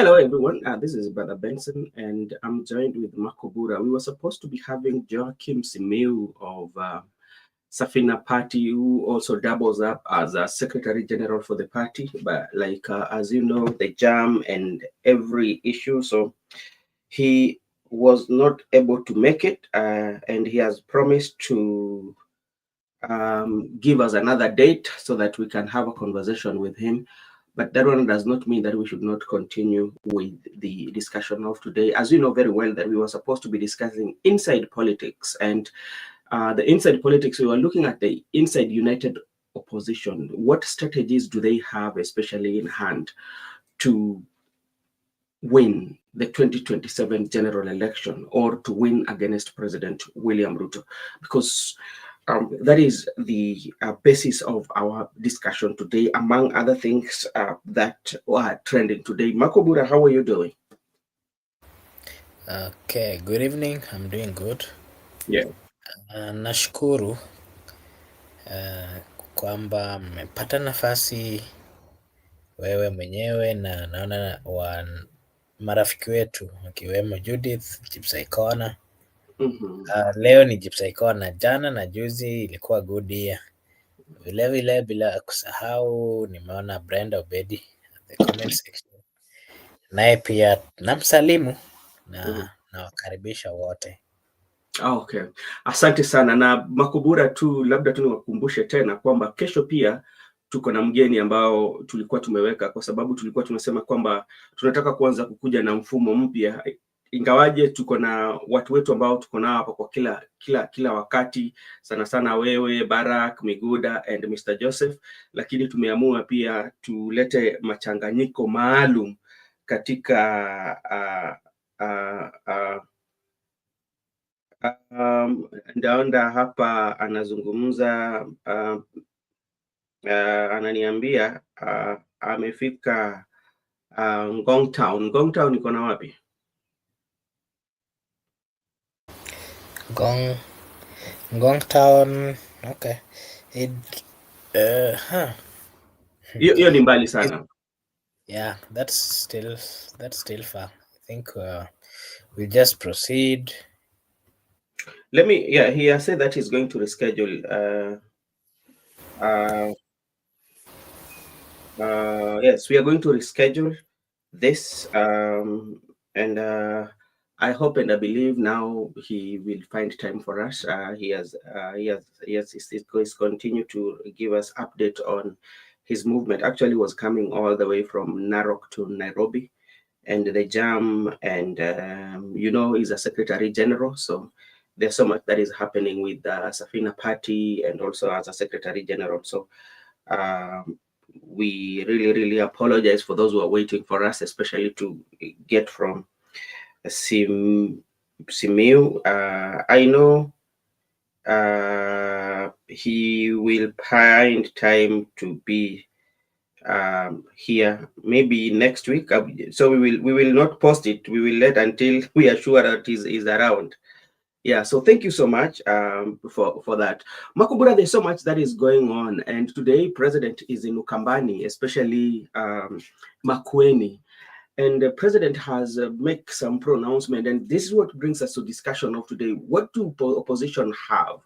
Hello, everyone. This is Brother Benson, and I'm joined with Makobura. We were supposed to be having Joachim Simeu of Safina Party, who also doubles up as a Secretary General for the party. But as you know, the jam and every issue, so he was not able to make it, and he has promised to give us another date so that we can have a conversation with him. But that one does not mean that we should not continue with the discussion of today. As you know very well, that we were supposed to be discussing inside politics, and the inside politics, we were looking at the inside United opposition. What strategies do they have, especially in hand, to win the 2027 general election or to win against President William Ruto? Because that is the basis of our discussion today, among other things that are trending today. Makobura, how are you doing? Okay, good evening. I'm doing good. Yeah. Nashukuru kwamba mmepata nafasi wewe mwenyewe na naona marafiki wetu wakiwemo Judith, Jipsaikona. Leo ni Jipsaikona, jana na juzi ilikuwa good year. Vilevile bila kusahau nimeona Brenda Obedi the comment section, naye pia namsalimu na nawakaribisha wote. Okay, asante sana. Na Makobura, tu labda tu niwakumbushe tena kwamba kesho pia tuko na mgeni ambao tulikuwa tumeweka, kwa sababu tulikuwa tumesema kwamba tunataka kuanza kukuja na mfumo mpya, ingawaje tuko na watu wetu ambao tuko nao hapa kwa kila wakati, sana sana wewe Barak Miguda and Mr. Joseph, lakini tumeamua pia tulete machanganyiko maalum katika ndaonda hapa anazungumza ananiambia amefika Ngong Town. Ngong Town iko na wapi? Ngong Town, okay. Hiyo ni mbali sana. Yeah, that's still far. I think we'll just proceed. He has said that he's going to reschedule. Yes, we are going to reschedule this, and I hope and I believe now he will find time for us. He's continue to give us update on his movement. Actually, was coming all the way from Narok to Nairobi, and the jam, and he's a Secretary General, so there's so much that is happening with the Safina Party and also as a Secretary General. So we really apologize for those who are waiting for us, especially to get from Simeu. I know he will find time to be here maybe next week. So we will not post it. We will let until we are sure that is around. Yeah, so thank you so much for that. Makobura, there's so much that is going on, and today President is in Ukambani, especially Makueni, and the President has make some pronouncement, and this is what brings us to discussion of today. What do opposition have?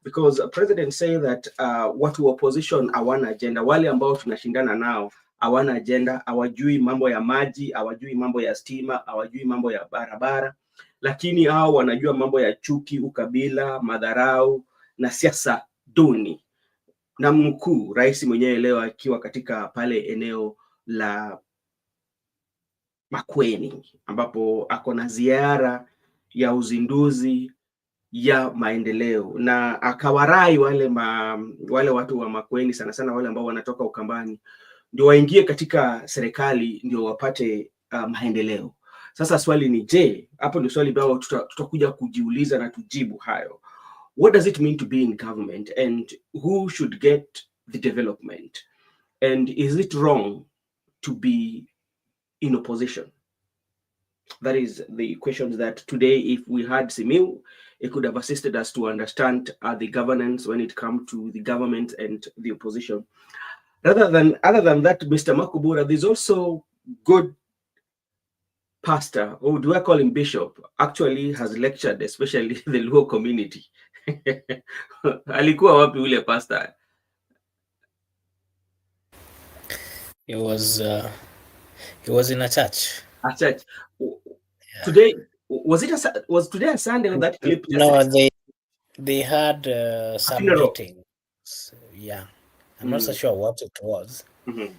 Because President say that watu opposition hawana agenda, wale ambao tunashindana nao hawana agenda, hawajui mambo ya maji, hawajui mambo ya stima, hawajui mambo ya barabara, lakini hao wanajua mambo ya chuki, ukabila, madharau na siasa duni. Na mkuu rais mwenyewe leo akiwa katika pale eneo la Makueni ambapo ako na ziara ya uzinduzi ya maendeleo, na akawarai wale watu wa Makueni, sana sana wale ambao wanatoka Ukambani, ndio waingie katika serikali ndio wapate maendeleo. Sasa swali ni je, hapo ndio swali ambalo tutakuja kujiuliza na tujibu hayo. What does it mean to be in government, and who should get the development, and is it wrong to be in opposition? That is the questions that today, if we had Simeu, it could have assisted us to understand the governance when it comes to the government and the opposition. Other than that, Mr. Makobura, there's also good pastor, or do I call him bishop, actually has lectured, especially the Luo community. Alikuwa wapi ule pastor? He was in a church. A church. Yeah. Today was today a Sunday or that clip just No, they had a some funeral? meetings. Yeah, I'm not so Mm. sure what it was. Mm-hmm.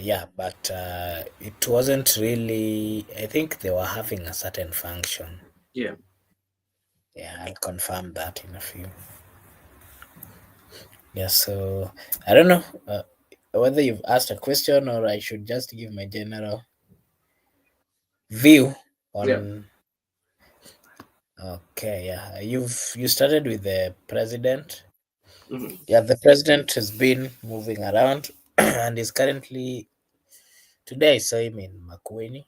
Yeah, but it wasn't really. I think they were having a certain function. Yeah. Yeah, I'll confirm that in a few. Yeah, so I don't know whether you've asked a question or I should just give my general view Yeah. on. Okay, yeah, you started with the president. Mm-hmm. Yeah, the president has been moving around and is currently today I saw him in Makueni,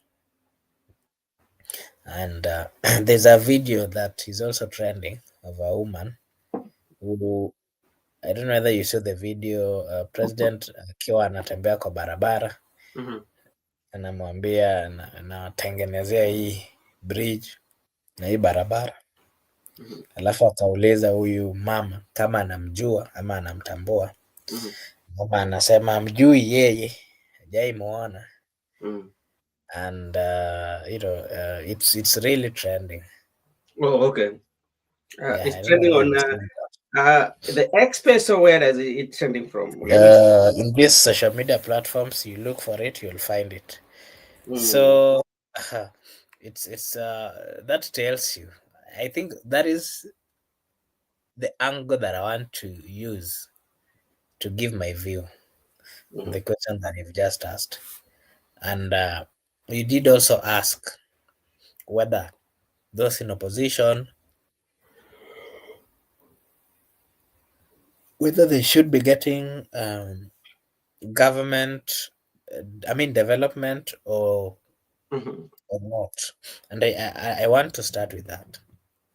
and there's a video that is also trending of a woman who I don't know whether you saw the video. President akiwa anatembea kwa barabara Mm-hmm. anamwambia anatengenezea hii bridge na hii barabara, Mm-hmm. alafu akauliza huyu mama kama anamjua ama anamtambua. Mm-hmm. Mama anasema amjui yeye, hajai muona, Mm. and it's really trending. Oh, okay. Yeah, It's I don't know trending whether on you've seen the X space, or where is it trending from? in these social media platforms. You look for it, you'll find it. Mm. So it's that tells you. I think that is the angle that I want to use to give my view on Mm. the question that you've just asked. And you did also ask whether those in opposition, whether they should be getting government, development, Mm-hmm. or not. And I want to start with that.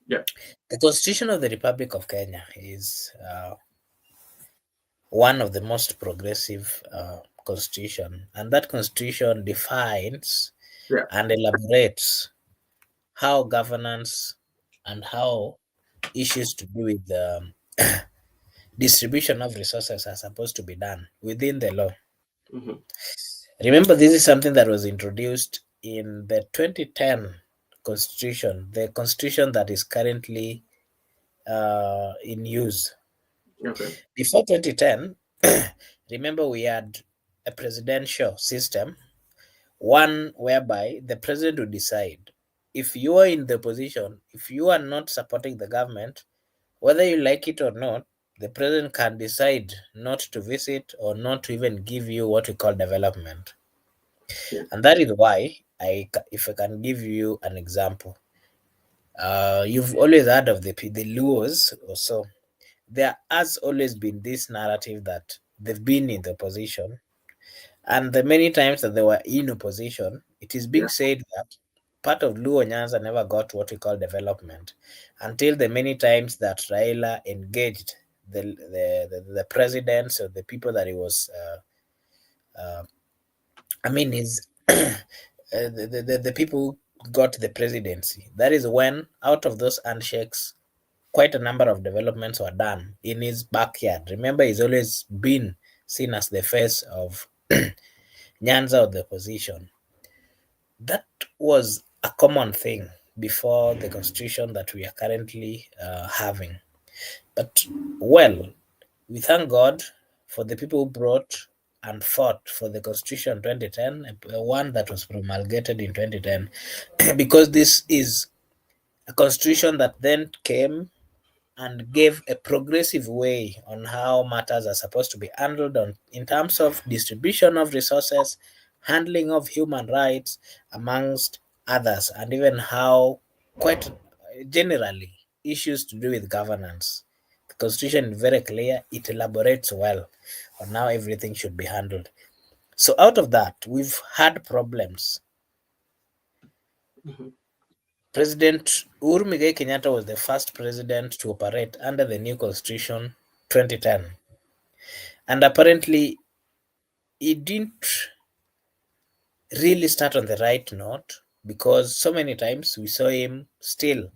Yeah. The Constitution of the Republic of Kenya is one of the most progressive constitution, and that constitution defines Yeah. and elaborates how governance and how issues to do with distribution of resources are supposed to be done within the law. Mm-hmm. Remember, this is something that was introduced in the 2010 constitution, the constitution that is currently in use. Okay. Before 2010, remember we had a presidential system, one whereby the president would decide if you are in the position, if you are not supporting the government, whether you like it or not, the president can decide not to visit or not to even give you what we call development. Yeah. And that is why if I can give you an example, you've always heard of the Luos or so. There has always been this narrative that they've been in the opposition, and the many times that they were in opposition, it is being Yeah. said that part of Luo Nyanza never got what we call development until the many times that Raila engaged the presidents or the people that he was, his the people who got the presidency. That is when, out of those handshakes, quite a number of developments were done in his backyard. Remember, he's always been seen as the face of Nyanza of the opposition. That was a common thing before the constitution that we are currently having. But, well, we thank God for the people who brought and fought for the constitution 2010, one that was promulgated in 2010, because this is a constitution that then came and gave a progressive way on how matters are supposed to be handled in terms of distribution of resources, handling of human rights, amongst others, and even how, quite generally, issues to do with governance. The Constitution is very clear, it elaborates well on how everything should be handled. So, out of that, we've had problems. Mm-hmm. President Uhuru Muigai Kenyatta was the first president to operate under the new constitution 2010. And apparently, he didn't really start on the right note, because so many times we saw him still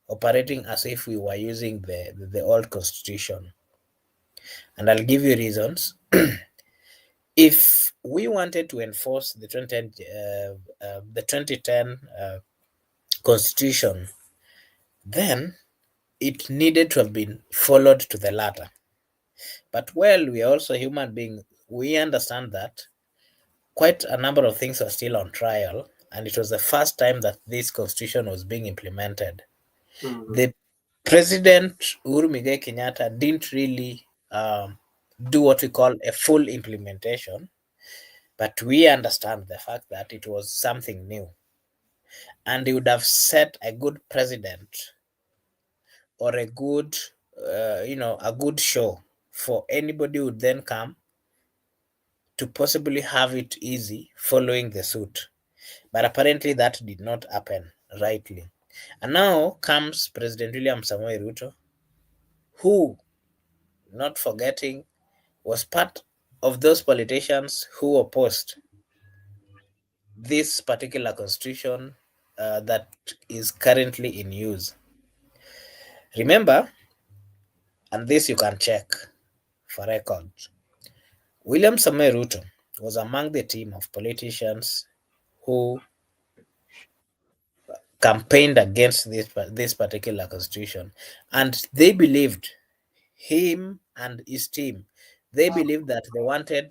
operating as if we were using the old constitution. And I'll give you reasons. If we wanted to enforce the 2010 constitution, then it needed to have been followed to the latter. But well, we are also human beings. We understand that quite a number of things are still on trial, and it was the first time that this constitution was being implemented. Mhm. The president Uhuru Muigai Kenyatta didn't really do what we call a full implementation, but we understand the fact that it was something new, and he would have set a good precedent, or a good, a good show for anybody who would then come to possibly have it easy following the suit. But apparently that did not happen rightly. And now comes President William Samoei Ruto, who, not forgetting, was part of those politicians who opposed this particular constitution that is currently in use. Remember, and this you can check for record, William Samoei Ruto was among the team of politicians who campaigned against this particular constitution, and they believed, him and his team, they believed that they wanted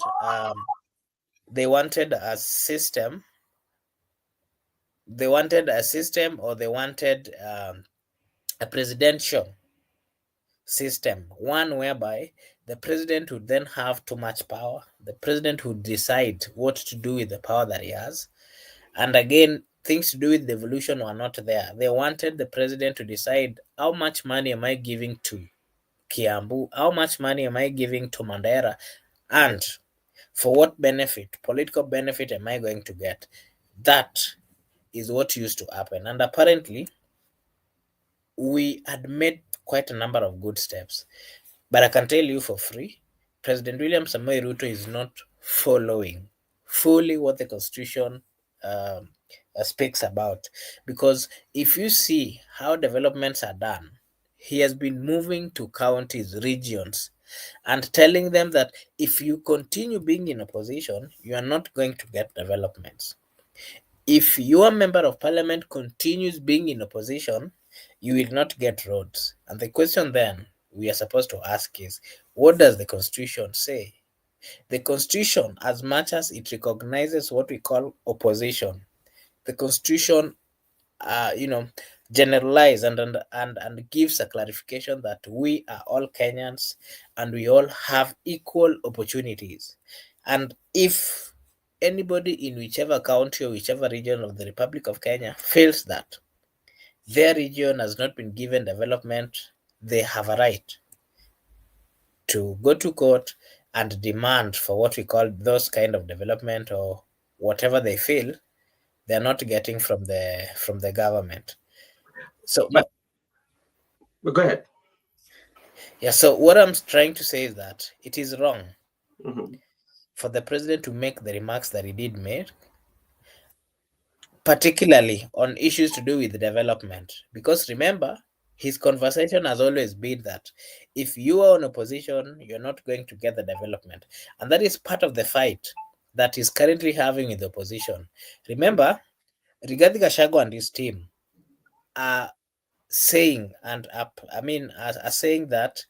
a system, or they wanted a presidential system, one whereby the president would then have too much power. The president would decide what to do with the power that he has. And again, things to do with devolution were not there. They wanted the president to decide, how much money am I giving to Kiambu? How much money am I giving to Mandera? And for what benefit, political benefit, am I going to get? That is what used to happen. And apparently, we had made quite a number of good steps. But I can tell you for free, President William Samoei Ruto is not following fully what the Constitution um, speaks about. Because if you see how developments are done, he has been moving to counties, regions, and telling them that if you continue being in opposition, you are not going to get developments. If your member of parliament continues being in opposition, you will not get roads. And the question then we are supposed to ask is, what does the constitution say? The constitution, as much as it recognizes what we call opposition, the constitution, uh, you know, generalize and gives a clarification that we are all Kenyans and we all have equal opportunities. And if anybody in whichever county or whichever region of the Republic of Kenya feels that their region has not been given development, they have a right to go to court and demand for what we call those kind of development, or whatever they feel they're not getting from the government. So But go ahead. yeah, so what I'm trying to say is that it is wrong Mhm. for the president to make the remarks that he did make, particularly on issues to do with development. Because remember, his conversation has always been that if you are in opposition, you're not going to get the development. And that is part of the fight that he's currently having with the opposition. Remember, Rigathi Gachagua and his team are saying, and I mean, are saying that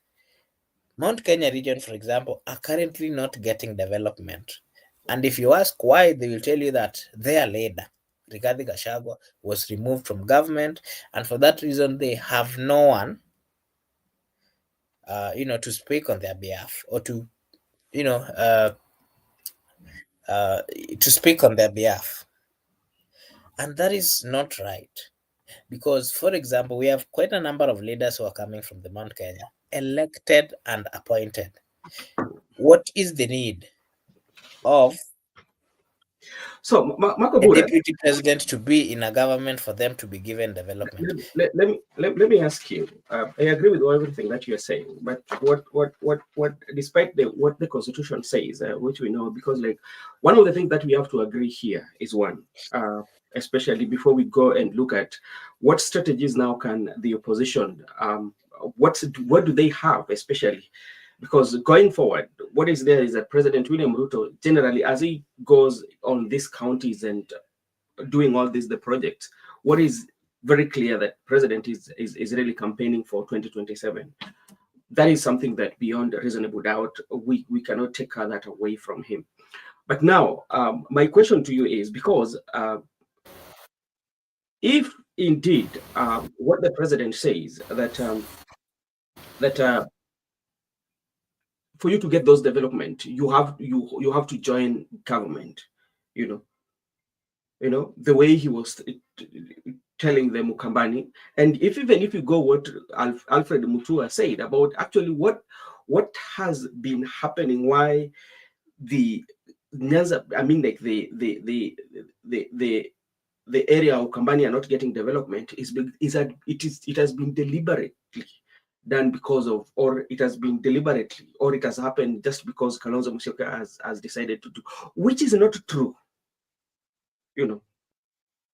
Mount Kenya region, for example, are currently not getting development. And if you ask why, they will tell you that their leader, Rigathi Gachagua, was removed from government, and for that reason, they have no one, to speak on their behalf, or to, you know, uh, to speak on their behalf. And that is not right. Because, for example, we have quite a number of leaders who are coming from the Mount Kenya, elected and appointed. What is the need of So, A Makobura, deputy president to be in a government for them to be given development. let me ask you. I agree with everything that you're saying, but despite what the Constitution says, which we know, because like one of the things that we have to agree here is one, especially before we go and look at what strategies now can the opposition, what do they have, especially because going forward, what is there is that President William Ruto generally, as he goes on these counties and doing all this the project, what is very clear that president is really campaigning for 2027. That is something that beyond a reasonable doubt we cannot take that away from him. But now my question to you is, because if indeed what the president says that for you to get those development, you have to join government, you know the way he was telling the Mukambani. And if even if you go what Alfred Mutua said about actually what has been happening, why the Nyanza, I mean, like the area of Kambani are not getting development is that it has been deliberately done because of, or it has been deliberately, or it has happened just because Kalonzo Musyoka has decided to do, which is not true, you know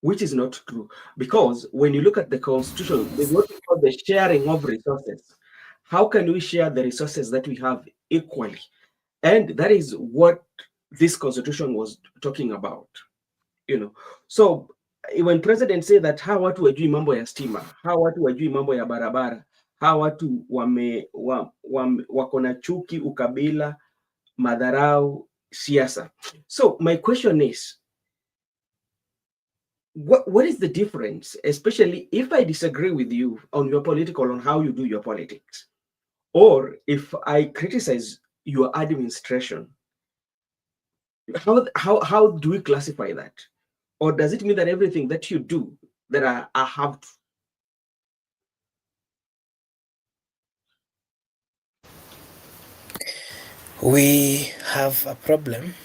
which is not true. Because when you look at the constitution, there's what we call the sharing of resources. How can we share the resources that we have equally? And that is what this constitution was talking about. So when president say that hawa watu wajui mambo ya stima, hawa watu wajui mambo ya barabara, hawa watu wako na chuki, ukabila, madharau, siasa. So my question is, what is the difference, especially if I disagree with you on your political, on how you do your politics, or if I criticize your administration? How do we classify that? Or does it mean that everything that you do that I have to? We have a problem.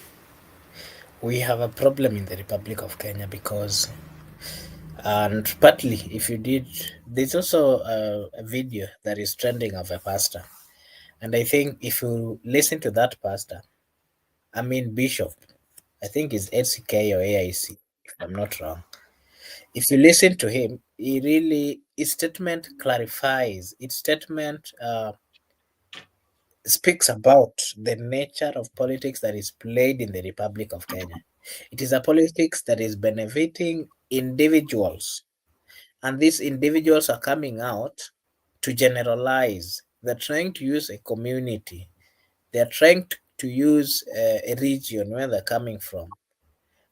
We have a problem in the Republic of Kenya because, and partly, if you did, there's also a video that is trending of a pastor. And I think if you listen to that pastor, I mean, Bishop, I think it's HCK or AIC, if I'm not wrong. If you listen to him, his statement clarifies, his statement speaks about the nature of politics that is played in the Republic of Kenya. It is a politics that is benefiting individuals, and these individuals are coming out to generalize. They're trying to use a community, they're trying to use a region where they're coming from,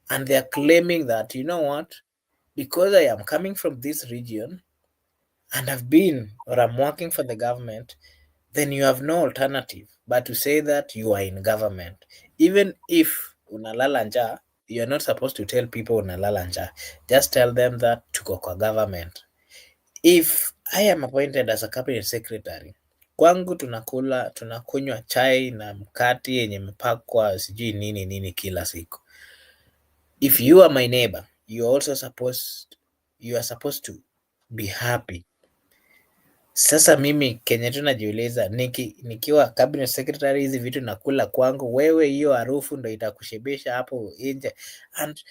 and they're claiming that, you know what, because I am coming from this region and I've been or I'm working for the government, then you have no alternative but to say that you are in government. Even if unalala njaa, you're not supposed to tell people unalala njaa. Just tell them that tuko kwa government. If I am appointed as a cabinet secretary, kwangu tunakunywa chai na mkati yenye imepakwa sijui nini nini kila siku. If you are my neighbor, you are supposed to be happy. Sasa mimi Kenya tu najiuliza, nikiwa cabinet secretary, hizi vitu nakula kwangu, wewe hiyo harufu ndo itakushibisha hapo nje? And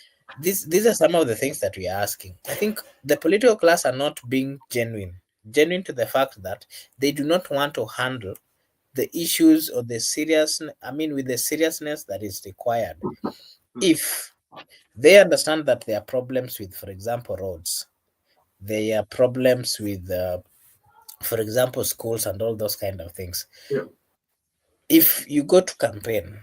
these are some of the things that we are asking. I think the political class are not being genuine to the fact that they do not want to handle the issues or the with the seriousness that is required. If they understand that there are problems with, for example, roads, there are problems with for example, schools and all those kind of things. Yeah. If you go to campaign,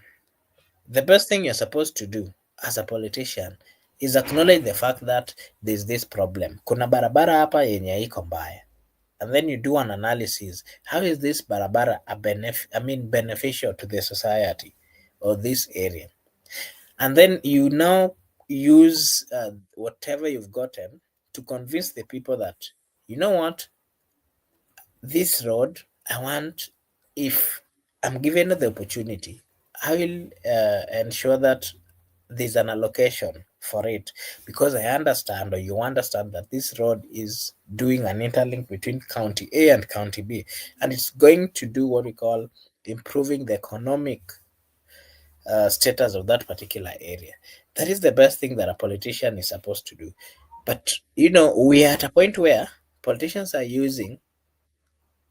the best thing you're supposed to do as a politician is acknowledge the fact that there's this problem. Kuna barabara hapa yenye iko mbaya. And then you do an analysis. How is this barabara beneficial to the society or this area? And then you now use whatever you've gotten to convince the people that, you know what, this road, I want, if I'm given the opportunity, I will ensure that there's an allocation for it, because I understand, or you understand, that this road is doing an interlink between county A and county B, and it's going to do what we call improving the economic status of that particular area. That is the best thing that a politician is supposed to do. But we are at a point where politicians are using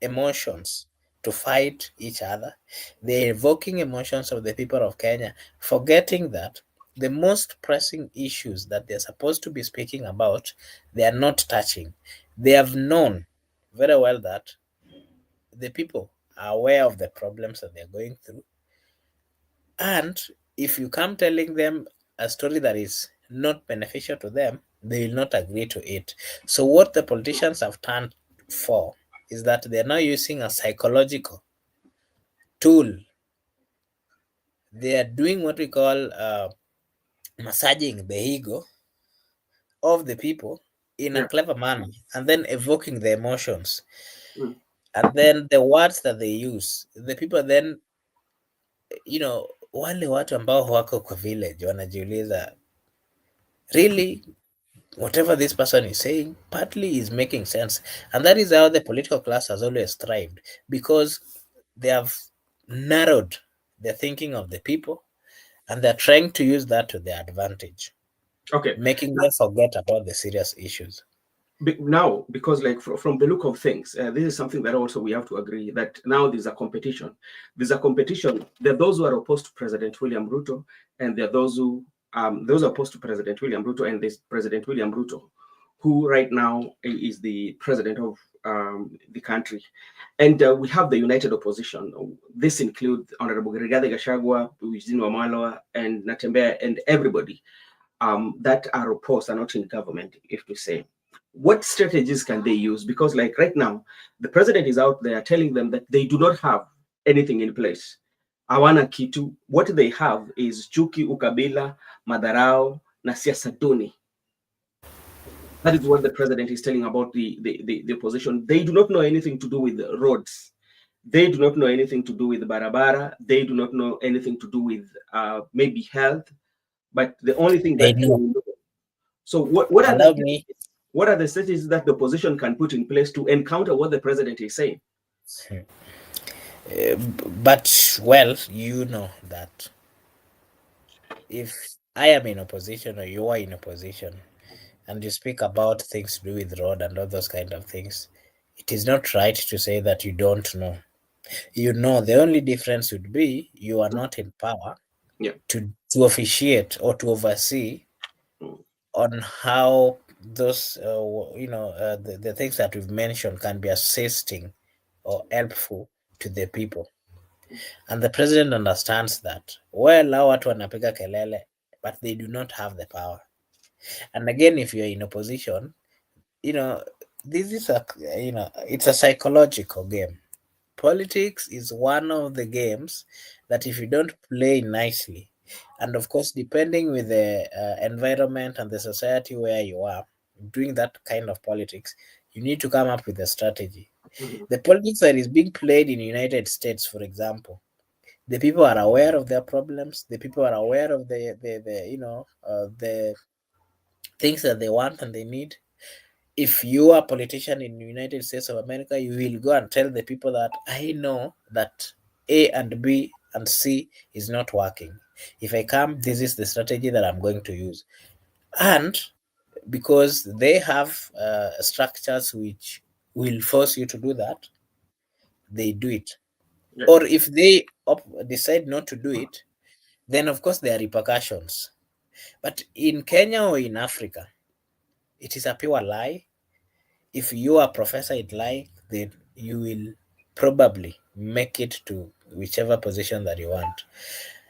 emotions to fight each other. They're evoking emotions of the people of Kenya, forgetting that the most pressing issues that they're supposed to be speaking about, they are not touching. They have known very well that the people are aware of the problems that they're going through. And if you come telling them a story that is not beneficial to them, they will not agree to it. So, what the politicians have turned for is that they're now using a psychological tool. They are doing what we call massaging the ego of the people in a Yeah. clever manner, and then evoking the emotions. Mm. And then the words that they use, the people then, wale watu ambao wako kwa village wanajiuliza, really, whatever this person is saying partly is making sense. And that is how the political class has always thrived, because they have narrowed the thinking of the people, and they're trying to use that to their advantage, Okay. making them forget about the serious issues. Now, because like from the look of things, this is something that also we have to agree that now there's a competition. There's a competition. There are those who are opposed to President William Ruto, and there are those opposed to President William Ruto, and there's President William Ruto, who right now is the president of the country. And we have the united opposition. This includes Honorable Rigathi Gachagua, Eugene Wamalwa, and Natembeya, and everybody that are opposed, are not in government, if to say. What strategies can they use? Because, like right now, the president is out there telling them that they do not have anything in place. Hawana kitu. What they have is chuki, ukabila, madarao, na siasa duni. That is what the president is telling about the opposition. They do not know anything to do with the roads. They do not know anything to do with barabara. They do not know anything to do with maybe health. But the only thing They that they know. know. So what are the Allow me. strategies that the opposition can put in place to encounter what the president is saying? But, well, you know that if I am in opposition or you are in opposition, and you speak about things to do with road and all those kind of things, it is not right to say that you don't know. You know, the only difference would be you are not in power Yeah. to officiate or to oversee Mm. on how those the things that we've mentioned can be assisting or helpful to the people. And the president understands that. Well, hao watu wanapiga kelele, but they do not have the power. And again, if you're in opposition, you know, this is it's a psychological game. Politics is one of the games that if you don't play nicely, and of course, depending with the environment and the society where you are doing that kind of politics, you need to come up with a strategy. Mhm. The politics that is being played in the United States, for example, the people are aware of their problems. The people are aware of the things that they want and they need. If you are a politician in the United States of America, you will go and tell the people that I know that A and B and C is not working. If I come, this is the strategy that I'm going to use. And because they have structures which will force you to do that, they do it. Yeah. Or if they decide not to do it, then of course there are repercussions. But in Kenya or in Africa, it is a pure lie. If you are a professor in lie, then you will probably make it to whichever position that you want.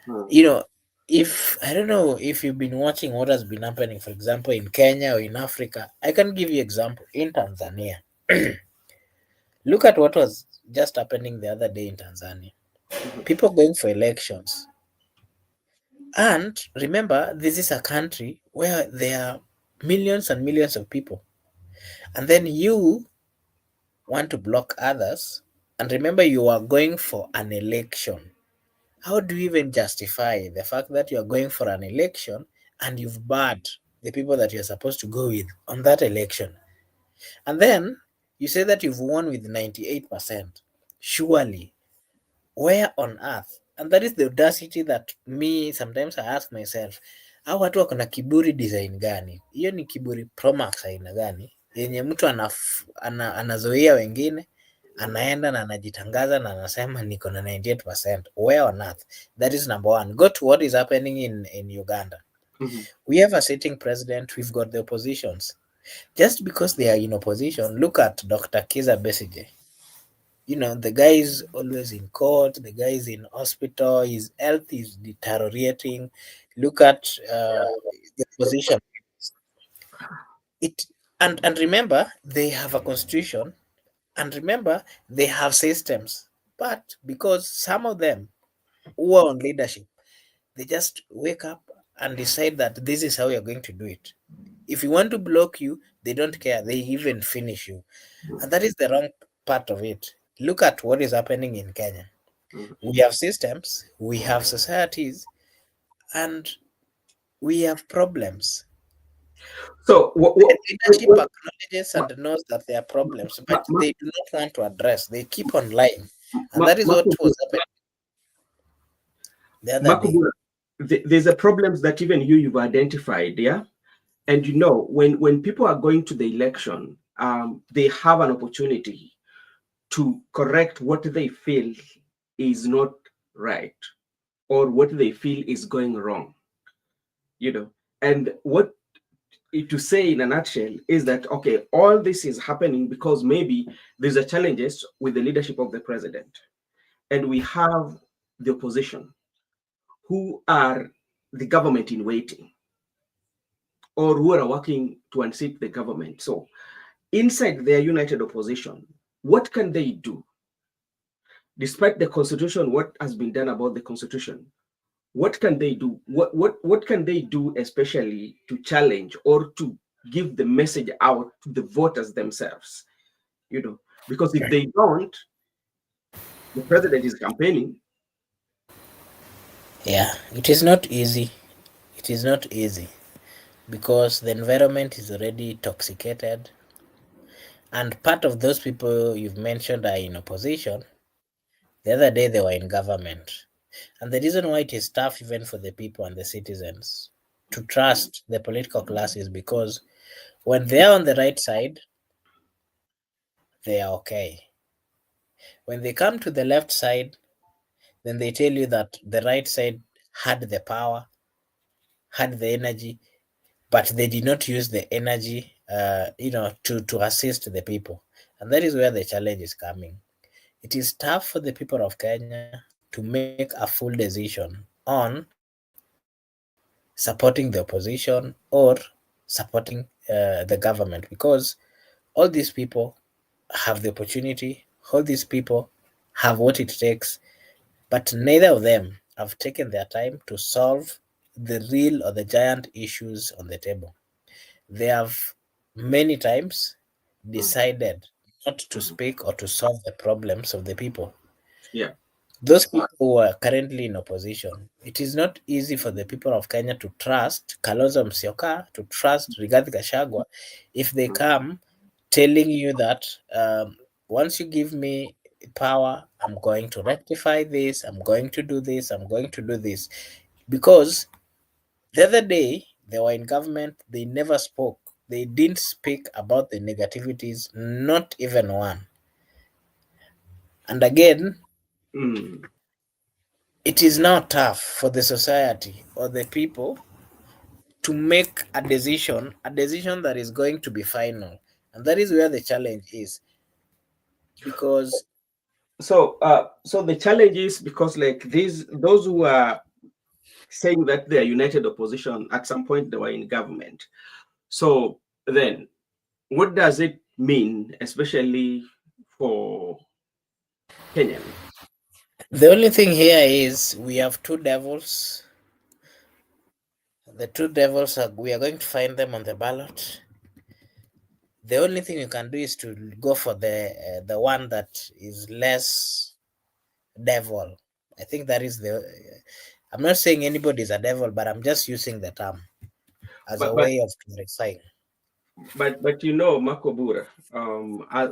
Mm. You know, if I don't know if you've been watching what has been happening, for example, in Kenya or in Africa, I can give you example in Tanzania. Look at what was just happening the other day in Tanzania. Mhm. People going for elections. And remember, this is a country where there are millions and millions of people. And then you want to block others. And remember, you are going for an election. How do you even justify the fact that you are going for an election and you've barred the people that you're supposed to go with on that election? And then you say that you've won with 98%. Surely, where on earth? And that is the audacity that me sometimes I ask myself, hao watu wako na kiburi design gani? Hiyo ni kiburi promax aina gani yenye mtu anazoea wengine, anaenda na anajitangaza na anasema niko na 98%. Where on earth? That is number one. Go to what is happening in Uganda. Mhm. We have a sitting president, we've got the oppositions. Just because they are in opposition, look at Dr. Kiza Besige. You know, the guy is always in court, the guy is in hospital, his health is deteriorating. Look at the position. It and remember they have a constitution, and remember they have systems. But because some of them who are on leadership, they just wake up and decide that this is how you're going to do it. If you want to block you, they don't care. They even finish you. And that is the wrong part of it. Look at what is happening in Kenya. Mhm. We have systems, we have societies, and we have problems. So, The leadership what, acknowledges and knows that there are problems, Ma- but Ma- they do not want to address. They keep on lying. And Ma- that is what Makubura, was happening the other day. Makubura, there's a problems that even you've identified, yeah. And you know, when people are going to the election, they have an opportunity to correct what they feel is not right or what they feel is going wrong. You know, and what to say in a nutshell is that okay, all this is happening because maybe there's a challenges with the leadership of the president, and we have the opposition who are the government in waiting or who are working to unseat the government. So inside their united opposition, what can they do? Despite the constitution, what has been done about the constitution? What can they do? What can they do, especially to challenge or to give the message out to the voters themselves? You know, because if they don't, the president is campaigning. Yeah, it is not easy. It is not easy because the environment is already intoxicated. And part of those people you've mentioned are in opposition. The other day they were in government. And the reason why it is tough even for the people and the citizens to trust the political class is because when they are on the right side, they are okay. When they come to the left side, then they tell you that the right side had the power, had the energy, but they did not use the energy, to assist the people. And that is where the challenge is coming. It is tough for the people of Kenya to make a full decision on supporting the opposition or supporting the government because all these people have the opportunity, all these people have what it takes, but neither of them have taken their time to solve the real or the giant issues on the table. They have many times decided not to Mhm. speak or to solve the problems of the people. Yeah. Those people who are currently in opposition, it is not easy for the people of Kenya to trust Kalonzo Musyoka, to trust Rigathi Gachagua, if they Mhm. come telling you that once you give me power, I'm going to rectify this, I'm going to do this, I'm going to do this. Because the other day they were in government, they never spoke. They didn't speak about the negativities, not even one. And again, Mm. it is now tough for the society or the people to make a decision that is going to be final. And that is where the challenge is because So the challenge is because like those who are saying that they are united opposition at some point they were in government. So then, what does it mean, especially for Kenyans? the only thing here is we have two devils. The two devils are we are going to find them on the ballot. The only thing you can do is to go for the one that is less devil I think that is the. I'm not saying anybody is a devil, but I'm just using the term as a but but way of clarifying. but you know, Makobura,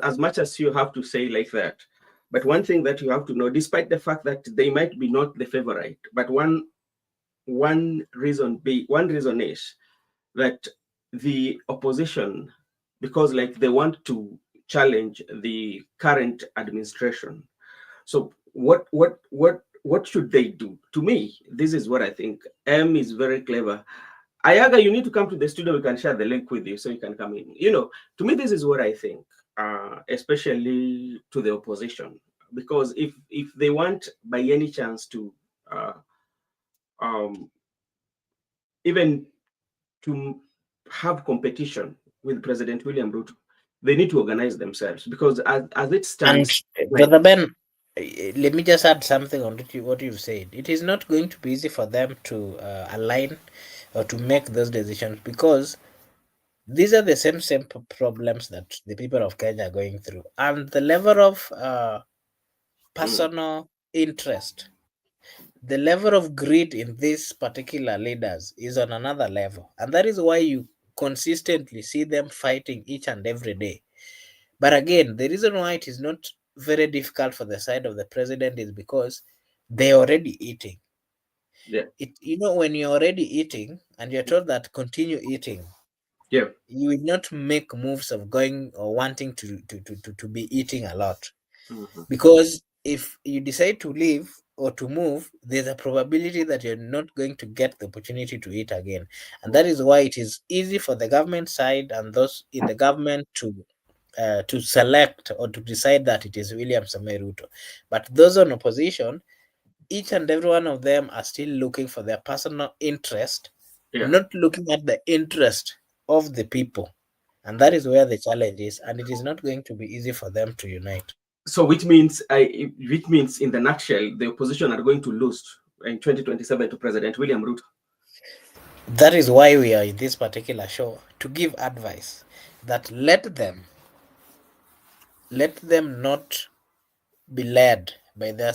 as much as you have to say like that, but one thing that you have to know, despite the fact that they might be not the favorite, but one reason is that the opposition, because like they want to challenge the current administration. So what should they do? To me, this is what I think. M is very clever. Ayaga, you need to come to the studio. We can share the link with you so you can come in. To me, this is what I think, especially to the opposition, because if they want by any chance to uh, um, even to have competition with President William Ruto, they need to organize themselves because as it And stands, like, Brother Ben, let me just add something on what you've said. It is not going to be easy for them to align or to make those decisions because these are the same problems that the people of Kenya are going through, and the level of mm, personal interest, the level of greed in these particular leaders is on another level, and that is why you consistently see them fighting each and every day. But again, the reason why it is not very difficult for the side of the president is because they're already eating. yeah, When you're already eating and you're told that continue eating, yeah, you will not make moves of going or wanting to be eating a lot. mhm, Because if you decide to leave or to move, there's a probability that you're not going to get the opportunity to eat again. And that is why it is easy for the government side and those in the government to select or to decide that it is William Samoei Ruto. But those on opposition, each and every one of them are still looking for their personal interest, yeah. not looking at the interest of the people. And that is where the challenge is, and it is not going to be easy for them to unite. So which means in the nutshell, the opposition are going to lose in 2027 to President William Ruto. That is why we are in this particular show to give advice that let them not be led by their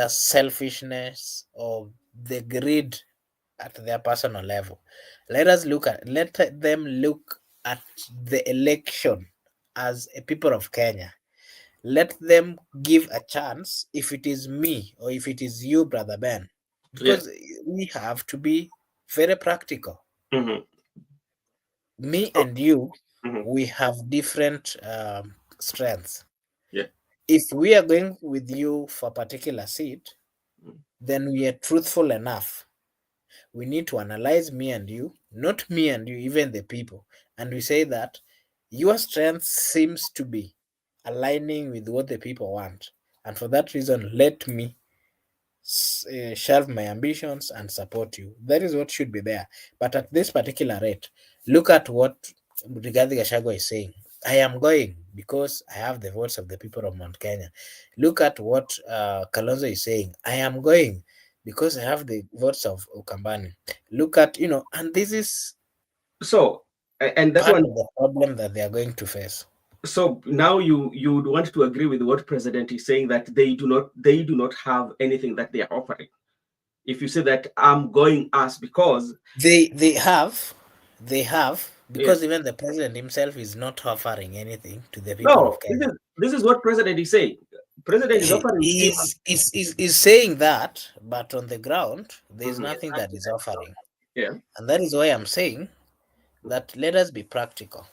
selfishness or the greed at their personal level. Let them look at the election as a people of Kenya. Let them give a chance if it is me or if it is you, Brother Ben, Yeah. because we have to be very practical. Hmm. Me So, and you, mhm, we have different strengths. yeah. If we are going with you for a particular seat, then we are truthful enough. We need to analyze me and you, not me and you, even the people. And we say that your strength seems to be aligning with what the people want. And for that reason, let me shelve my ambitions and support you. That is what should be there. But at this particular rate, look at what Rigathi Gachagua is saying. I am going because I have the votes of the people of Mount Kenya. Look at what Kalonzo is saying. I am going because I have the votes of Ukambani. Look at, and this is So, and that part one. of the problem that they are going to face. So now you would want to agree with what President is saying, that they do not have anything that they are offering. If you say that I'm going as because They have yeah. because even the president himself is not offering anything to the people No, of this Kenya. is this is what President is saying. President is He offering him. is saying that, but on the ground there is Mhm, nothing that is offering, yeah, and that is why I'm saying that let us be practical,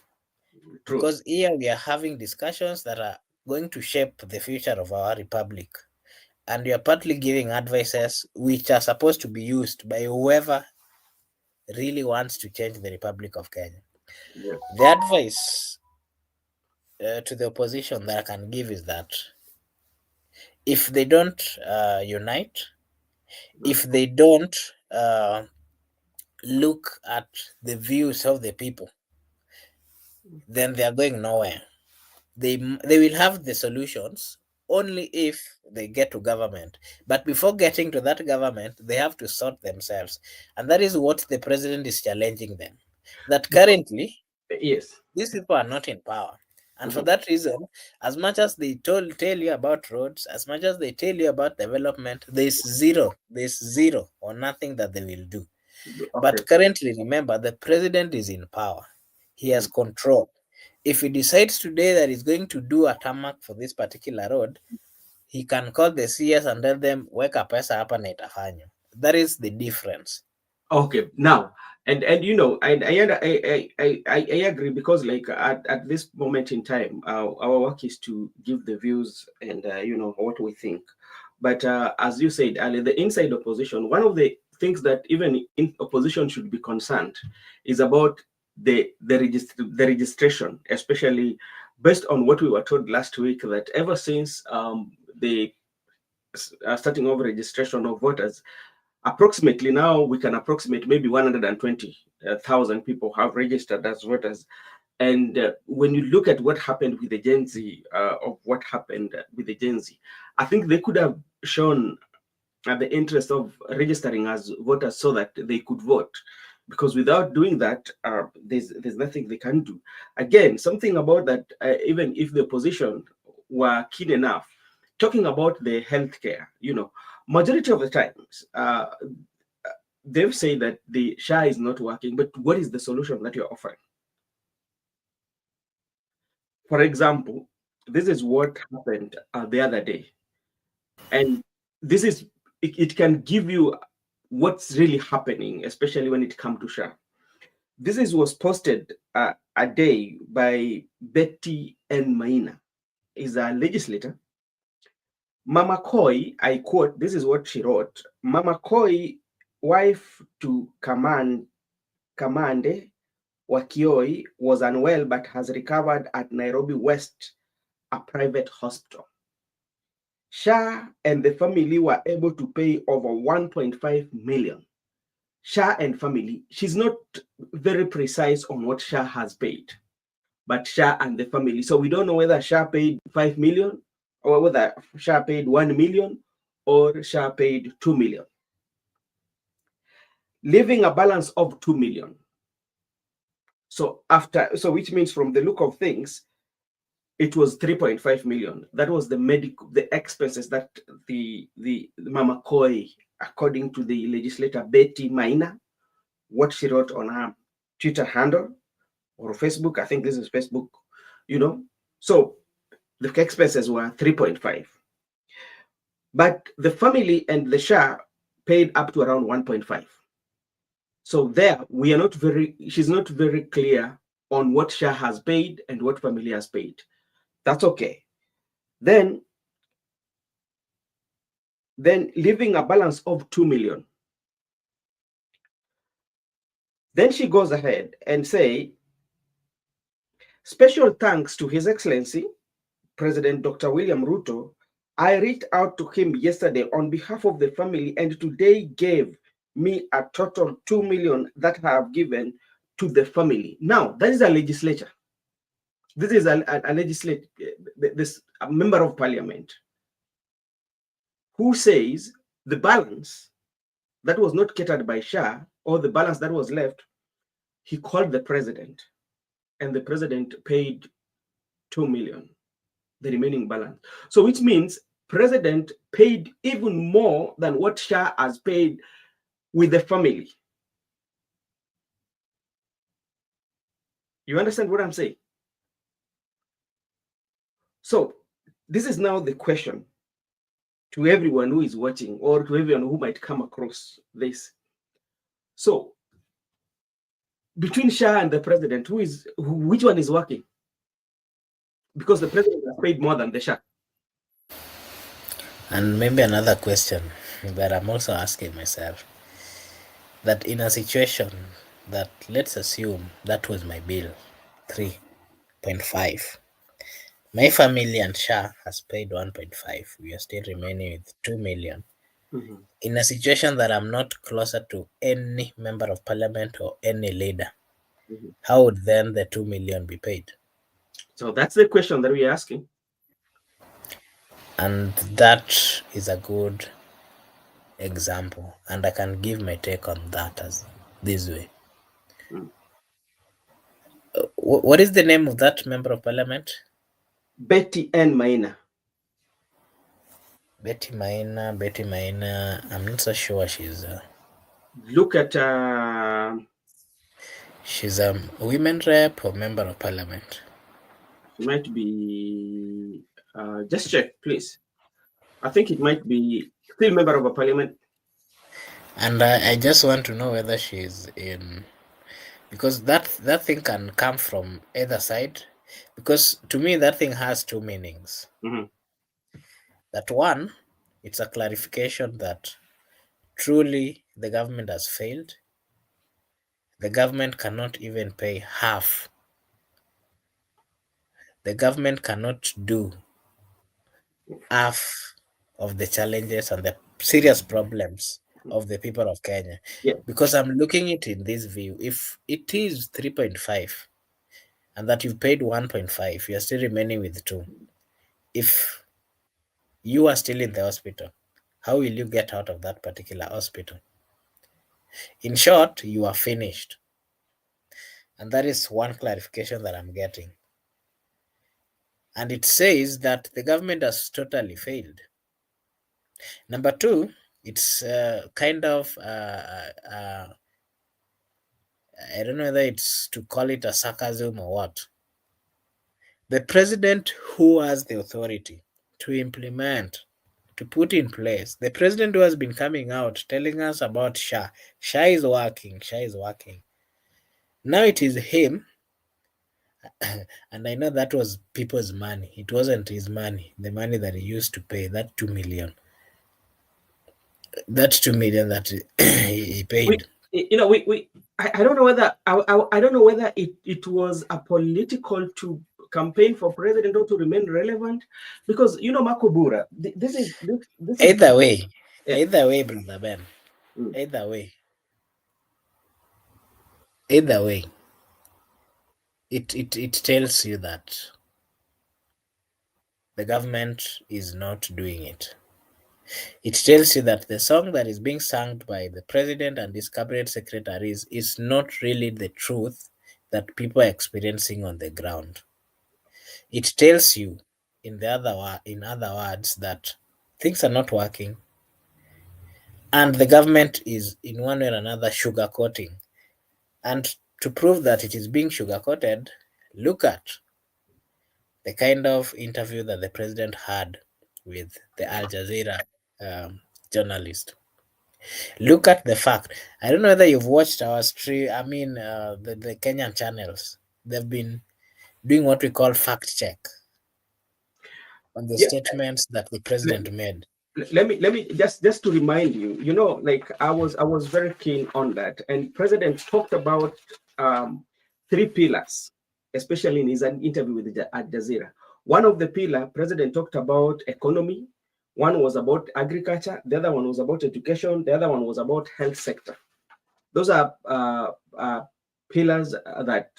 true. because here we are having discussions that are going to shape the future of our republic, and we are partly giving advices which are supposed to be used by whoever really wants to change the Republic of Kenya. Yeah. The advice to the opposition that I can give is that if they don't unite, if they don't look at the views of the people, then they are going nowhere. They will have the solutions only if they get to government. But before getting to that government, they have to sort themselves, and that is what the president is challenging them. That currently Yes. these people are not in power, And for that reason, as much as they tell you about roads, as much as they tell you about development, there's zero or nothing that they will do. Okay. But currently, remember, the president is in power. He has Mhm. control. If he decides today that he's going to do a tarmac for this particular road, he can call the CS and tell them, weka pesa hapa na itafanywa. That is the difference. Okay, now, and you know, I agree, because like at this moment in time, our work is to give the views and you know what we think. But as you said earlier, the inside opposition, one of the things that even in opposition should be concerned is about the registration, especially based on what we were told last week, that ever since the starting of registration of voters, approximately now we can approximate maybe 120,000 people have registered as voters. And when you look at what happened with the Gen Z, of what happened with the Gen Z, I think they could have shown the interest of registering as voters so that they could vote. Because without doing that, there's nothing they can do. Again, something about that, even if the opposition were keen enough, talking about the healthcare, you know, majority of the times, they've said that the SHA is not working, but what is the solution that you're offering? For example, this is what happened the other day, and this is it can give you what's really happening, especially when it comes to SHA. This is was posted a day by Betty N. Maina, is a legislator. Mama Koi, I quote, this is what she wrote. Mama Koi, wife to Kamande Wakioi, was unwell but has recovered at Nairobi West, a private hospital. Shah and the family were able to pay over 1.5 million. Shah and family, she's not very precise on what Shah has paid, but Shah and the family. So we don't know whether Shah paid 5 million or whether Shah paid 1 million or Shah paid 2 million, leaving a balance of 2 million. So which means from the look of things, it was 3.5 million. That was the expenses that the Mama Koi, according to the legislator Betty Maina, what she wrote on her Twitter handle or Facebook. I think this is Facebook, you know. So the expenses were 3.5. But the family and the Shah paid up to around 1.5. So there, she's not very clear on what Shah has paid and what family has paid. That's okay. Then leaving a balance of 2 million. Then she goes ahead and say, special thanks to His Excellency, President Dr. William Ruto. I reached out to him yesterday on behalf of the family and today gave me a total 2 million that I have given to the family. Now, that is a legislature. This is a member of parliament who says the balance that was not catered by Shah, or the balance that was left, he called the president, and the president paid 2 million, the remaining balance. So which means president paid even more than what Shah has paid with the family. You understand what I'm saying? So this is now the question to everyone who is watching, or to everyone who might come across this. So between Shah and the president, which one is working? Because the president has paid more than the Shah. And maybe another question that I'm also asking myself, that in a situation that, let's assume that was my bill, 3.5. My family and Shah has paid 1.5. We are still remaining with 2 million. Mhm. In a situation that I'm not closer to any member of parliament or any leader, Mhm. how would then the 2 million be paid? So that's the question that we're asking. And that is a good example. And I can give my take on that as this way. Mm. What is the name of that member of parliament? Betty N. Maina. Betty Maina. I'm not so sure Look at she's a women rep or member of parliament. she might be just check, please. I think it might be still member of a parliament. And I just want to know whether she's in, because that thing can come from either side. Because to me, that thing has two meanings. Mm-hmm. That one, it's a clarification that truly the government has failed. The government cannot even pay half. The government cannot do half of the challenges and the serious problems of the people of Kenya. Yeah. Because I'm looking it in this view. If it is 3.5 and that you've paid 1.5, you're still remaining with 2. If you are still in the hospital, how will you get out of that particular hospital? In short, you are finished. And that is one clarification that I'm getting. And it says that the government has totally failed. Number two, it's kind of, I don't know whether it's to call it a sarcasm or what. The president who has the authority to implement, to put in place, the president who has been coming out telling us about SHA. SHA is working, SHA is working. Now it is him, and I know that was people's money. It wasn't his money, the money that he used to pay, that 2 million. That 2 million that he paid. I don't know whether I don't know whether it was a political to campaign for president or to remain relevant, because Makobura, this is Either way, yeah. Brother Ben. Mm. Either way, either way, it tells you that the government is not doing it. It tells you that the song that is being sung by the president and his cabinet secretaries is not really the truth that people are experiencing on the ground. It tells you, in other words, that things are not working, and the government is in one way or another sugarcoating. And to prove that it is being sugarcoated, look at the kind of interview that the president had with the Al Jazeera journalist. Look at the fact. I don't know whether you've watched our stream. I mean, the Kenyan channels. They've been doing what we call fact check on the Yeah. statements that the president made. Let me just to remind you, like I was very keen on that, and president talked about three pillars, especially in his interview with Al Jazeera. One of the pillar, president talked about economy. One was about agriculture. The other one was about education. The other one was about health sector. Those are pillars that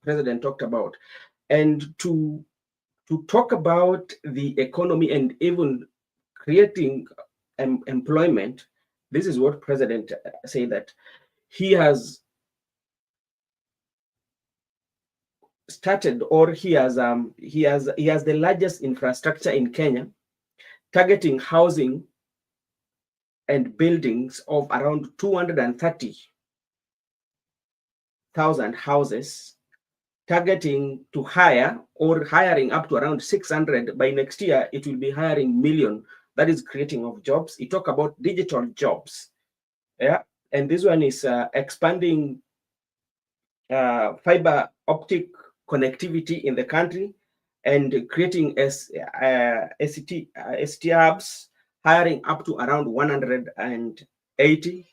president talked about. And to talk about the economy and even creating employment, this is what president say, that he has started, or he has the largest infrastructure in Kenya, targeting housing and buildings of around 230,000 houses, targeting to hire or hiring up to around 600. By next year, it will be hiring million. That is creating of jobs. He talk about digital jobs. Yeah. And this one is expanding fiber optic connectivity in the country, and creating ST hubs, hiring up to around 180.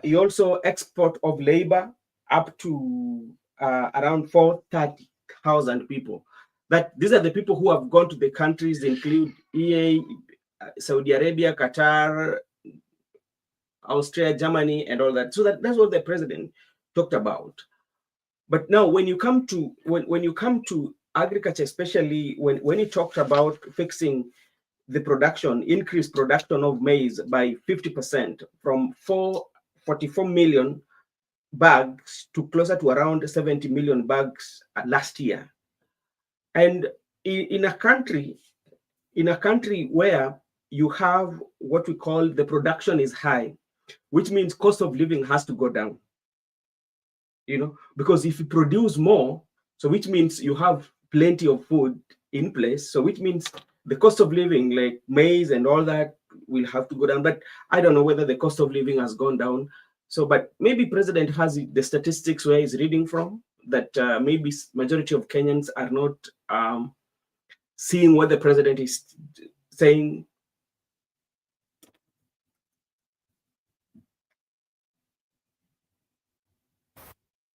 He also export of labor up to around 430,000 people. But these are the people who have gone to the countries, include EA, Saudi Arabia, Qatar, Austria, Germany, and all that. So that's what the president talked about. But now, when you come to agriculture, especially when he talked about fixing the production, increased production of maize by 50%, from 44 million bags to closer to around 70 million bags last year. And in a country where you have what we call the production is high, which means cost of living has to go down, because if you produce more, so which means you have plenty of food in place, so which means the cost of living, like maize and all that, will have to go down. But I don't know whether the cost of living has gone down. So, but maybe president has the statistics where he's reading from, that maybe majority of Kenyans are not seeing what the president is saying.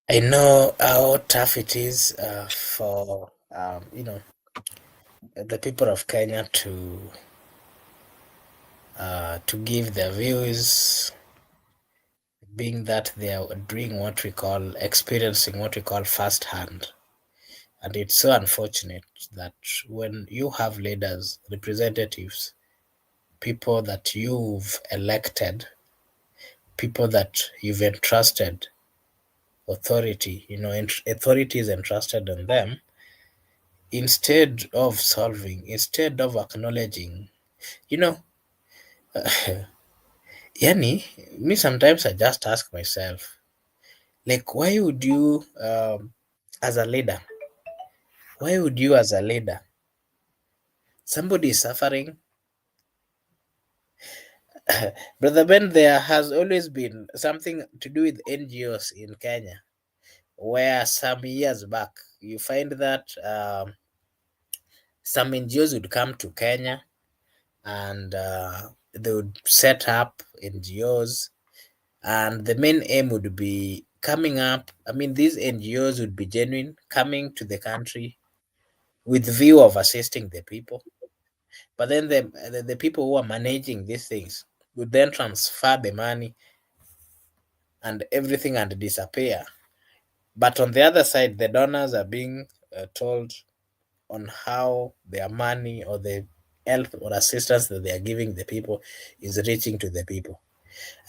I know how tough it is for the people of Kenya to give their views, being that they are doing what we call experiencing what we call first hand. And it's so unfortunate that when you have leaders, representatives, people that you've elected, people that you've entrusted authority, authority is entrusted on them, instead of solving, instead of acknowledging, you know, yani, me sometimes I just ask myself, like, why would you, as a leader, why would you, as a leader, somebody is suffering? Brother Ben, there has always been something to do with NGOs in Kenya, where some years back you find that some NGOs would come to Kenya and they would set up NGOs, and the main aim would be coming up. I mean, these NGOs would be genuine, coming to the country with view of assisting the people. But then the people who are managing these things would then transfer the money and everything and disappear. But on the other side, the donors are being told on how their money or the help or assistance that they are giving the people is reaching to the people.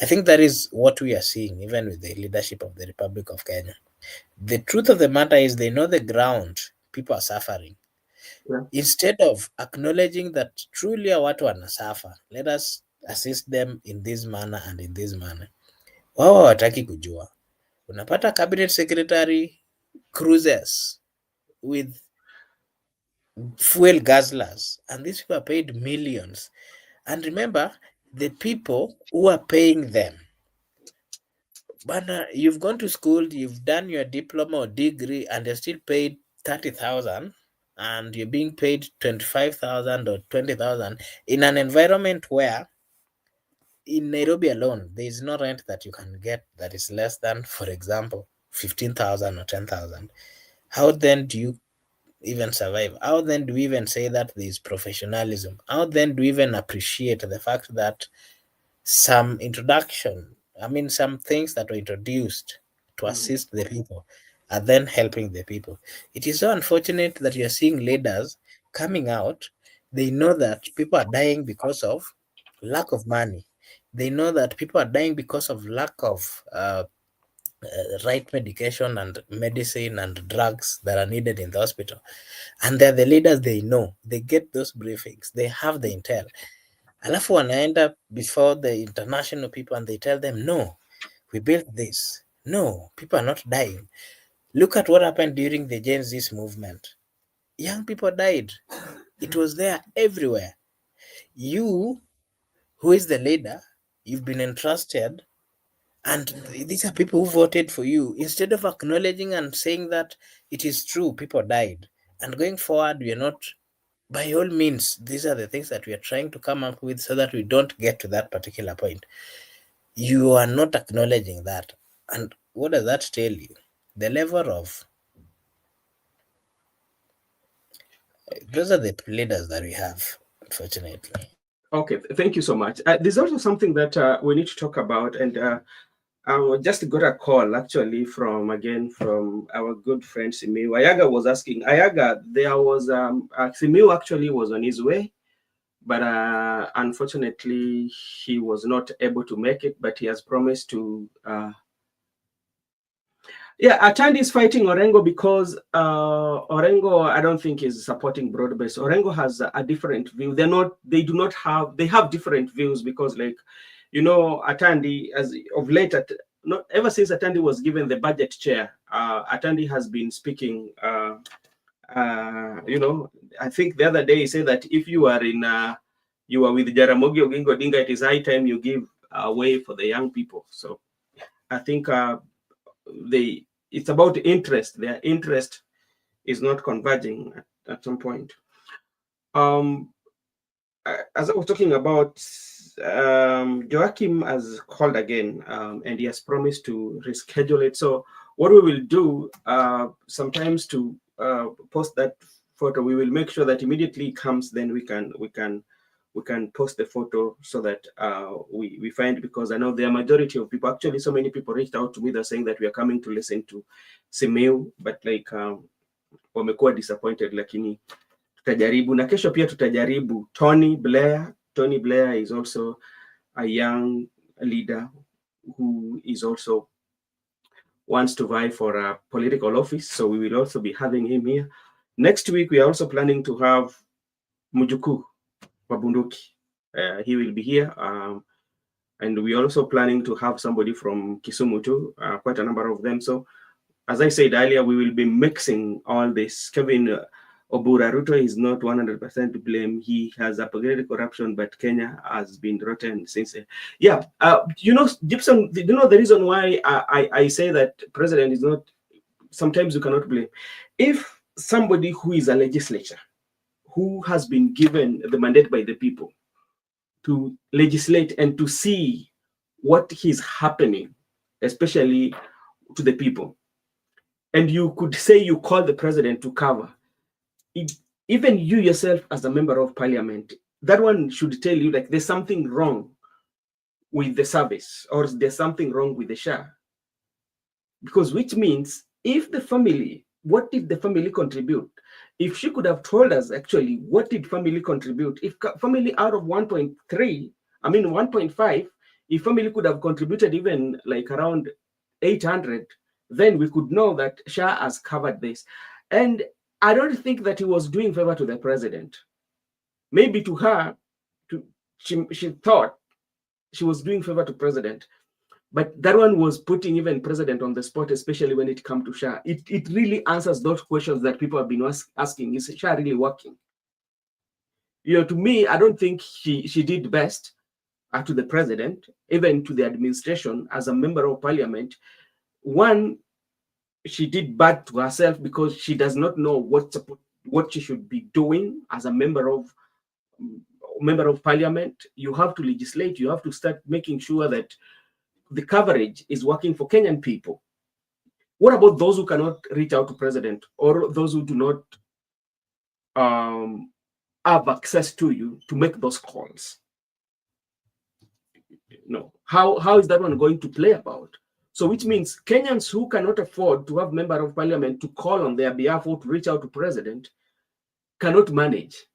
I think that is what we are seeing even with the leadership of the Republic of Kenya. The truth of the matter is they know the ground people are suffering. Yeah. Instead of acknowledging that truly watu wanasuffer, let us assist them in this manner and in this manner. Wao hawataki kujua. Unapata cabinet secretary cruises with fuel guzzlers, and these people are paid millions. And remember, the people who are paying them, but you've gone to school, you've done your diploma or degree, and you're still paid 30,000, and you're being paid 25,000 or 20,000 in an environment where, in Nairobi alone, there is no rent that you can get that is less than, for example, 15,000 or 10,000. How then do you even survive? How then do we even say that there is professionalism? How then do we even appreciate the fact that some introduction, I mean, some things that were introduced to assist the people are then helping the people? It is so unfortunate that you're seeing leaders coming out. They know that people are dying because of lack of money. They know that people are dying because of lack of right medication and medicine and drugs that are needed in the hospital. And they're the leaders, they know. They get those briefings. They have the intel. Alafu wanaenda before the international people and they tell them, no, we built this. No, people are not dying. Look at what happened during the Gen Z movement. Young people died. It was there everywhere. You, who is the leader, you've been entrusted, and these are people who voted for you. Instead of acknowledging and saying that it is true, people died, and going forward, we are not, by all means, these are the things that we are trying to come up with so that we don't get to that particular point. You are not acknowledging that. And what does that tell you? The level of, those are the leaders that we have, unfortunately. Okay, thank you so much. There's also something that we need to talk about, and I just got a call actually from our good friend Simiu. Ayaga was asking, Ayaga, there was Simiu actually was on his way, but unfortunately he was not able to make it, but he has promised to Yeah, Atandi is fighting Orengo because Orengo, I don't think, is supporting broad-based. Orengo has a different view. They do not have, they have different views because, like, Atandi, as of late, not ever since Atandi was given the budget chair, Atandi has been speaking. I think the other day he said that if you are you are with Jaramogi Oginga Odinga, it is high time you give way for the young people. So I think it's about interest. Their interest is not converging at some point. As I was talking about, Joachim has called again, and he has promised to reschedule it. So what we will do sometimes to post that photo, we will make sure that immediately it comes, then we can post the photo so that we find, because I know the majority of people, actually so many people reached out to me, they're saying that we are coming to listen to Simeu, but like wamekuwa disappointed, lakini tutajaribu, na kesho pia tutajaribu Tony Blair. Tony Blair is also a young leader who is also wants to vie for a political office, so we will also be having him here. Next week we are also planning to have Mujuku Wabunduki. He will be here, and we are also planning to have somebody from Kisumu too, quite a number of them. So as I said earlier, we will be mixing all this. Kevin Obura, Ruto is not 100% to blame. He has upgraded corruption, but Kenya has been rotten since. Gibson, the reason why I say that president is not, sometimes you cannot blame. If somebody who is a legislature, who has been given the mandate by the people to legislate and to see what is happening, especially to the people, and you could say you call the president to cover, even you yourself as a member of parliament, that one should tell you like there's something wrong with the service, or there's something wrong with the share. Because which means if the family, what did the family contribute? If she could have told us actually what did family contribute, if family out of 1.5, if family could have contributed even like around 800, then we could know that Shah has covered this. And I don't think that he was doing favor to the president. Maybe to her, she thought she was doing favor to president. But that one was putting even president on the spot, especially when it comes to Shah. It really answers those questions that people have been asking. Is Shah really working? To me, I don't think she did best to the president, even to the administration as a member of parliament. One, she did bad to herself because she does not know what she should be doing as a member of parliament. You have to legislate. You have to start making sure that the coverage is working for Kenyan people. What about those who cannot reach out to president, or those who do not have access to you to make those calls? No. How is that one going to play about? So which means Kenyans who cannot afford to have member of parliament to call on their behalf or to reach out to president cannot manage.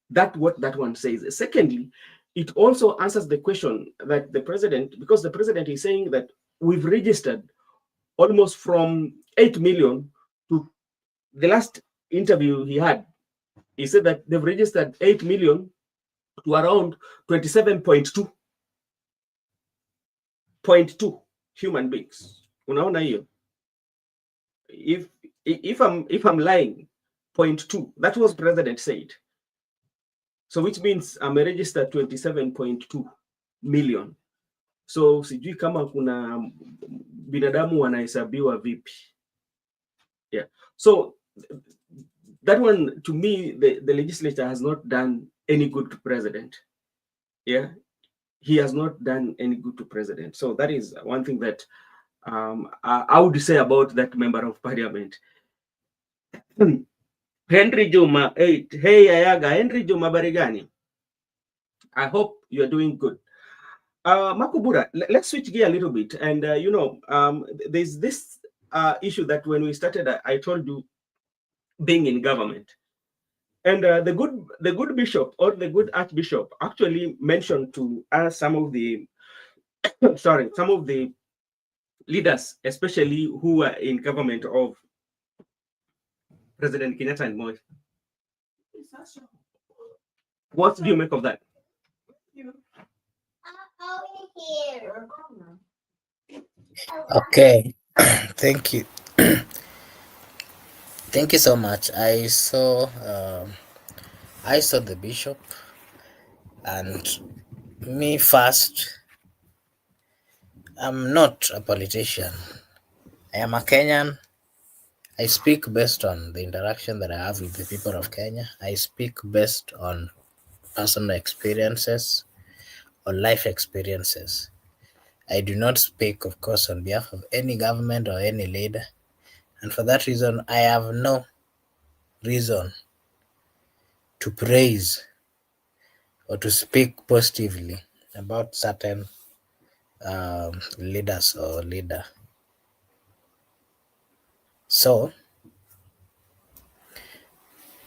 That's what that one says. Secondly, it also answers the question that the president, because the president is saying that we've registered almost from 8 million to the last interview he had. He said that they've registered 8 million to around 27.2 human beings. Unaona hiyo? If I'm lying, 0.2, that was president said. So which means I'm registered 27.2 million. So sijui kama kuna binadamu wanahesabiwa vipi. Yeah. So that one, to me, the legislature has not done any good to president. Yeah. He has not done any good to president. So that is one thing that I would say about that member of parliament. Henry Juma, hey Ayaga, Henry Juma Barigani. I hope you are doing good. Makubura, let's switch gear a little bit. And, there's this issue that when we started, I told you, being in government. And the good bishop, or the good archbishop, actually mentioned to us some of the leaders, especially who are in government of President Kenyatta and Moi. What do you make of that? Okay, thank you. Thank you so much. I saw the bishop, and me first. I'm not a politician. I am a Kenyan. I speak based on the interaction that I have with the people of Kenya. I speak based on personal experiences or life experiences. I do not speak, of course, on behalf of any government or any leader. And for that reason, I have no reason to praise or to speak positively about certain leaders or leader. So,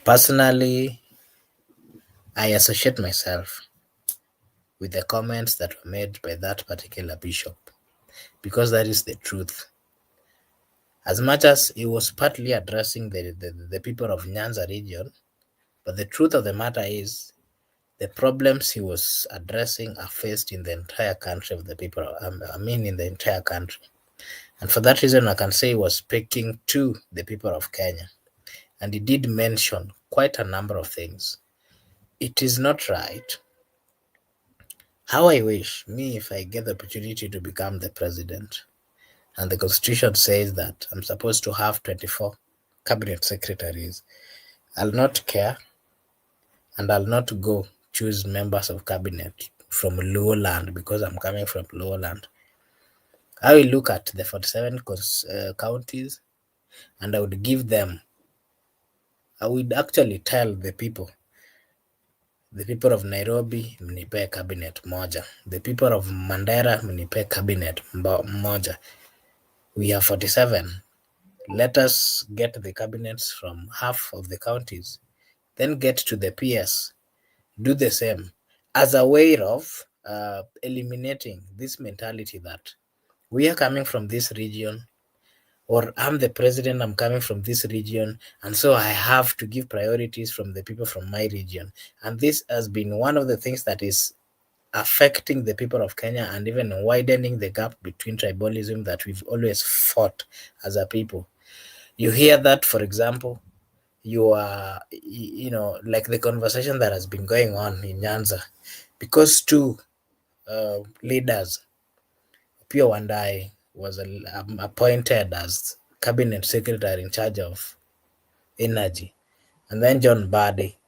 personally, I associate myself with the comments that were made by that particular bishop because that is the truth. As much as he was partly addressing the people of Nyanza region, but the truth of the matter is the problems he was addressing are faced in the entire country of the people, in the entire country. And for that reason, I can say he was speaking to the people of Kenya. And he did mention quite a number of things. It is not right. How I wish, me, if I get the opportunity to become the president, and the constitution says that I'm supposed to have 24 cabinet secretaries, I'll not care and I'll not go choose members of cabinet from lowland because I'm coming from lowland. I will look at the 47 counties and I would give them, I would actually tell the people of Nairobi, mnipe cabinet moja. The people of Mandera, mnipe cabinet moja. We have 47. Let us get the cabinets from half of the counties, then get to the PS, do the same as a way of eliminating this mentality that we are coming from this region, or I'm the president, I'm coming from this region, and so I have to give priorities from the people from my region. And this has been one of the things that is affecting the people of Kenya and even widening the gap between tribalism that we've always fought as a people. You hear that, for example, like the conversation that has been going on in Nyanza, because two leaders, Pio Wandai was appointed as cabinet secretary in charge of energy, and then John Badi,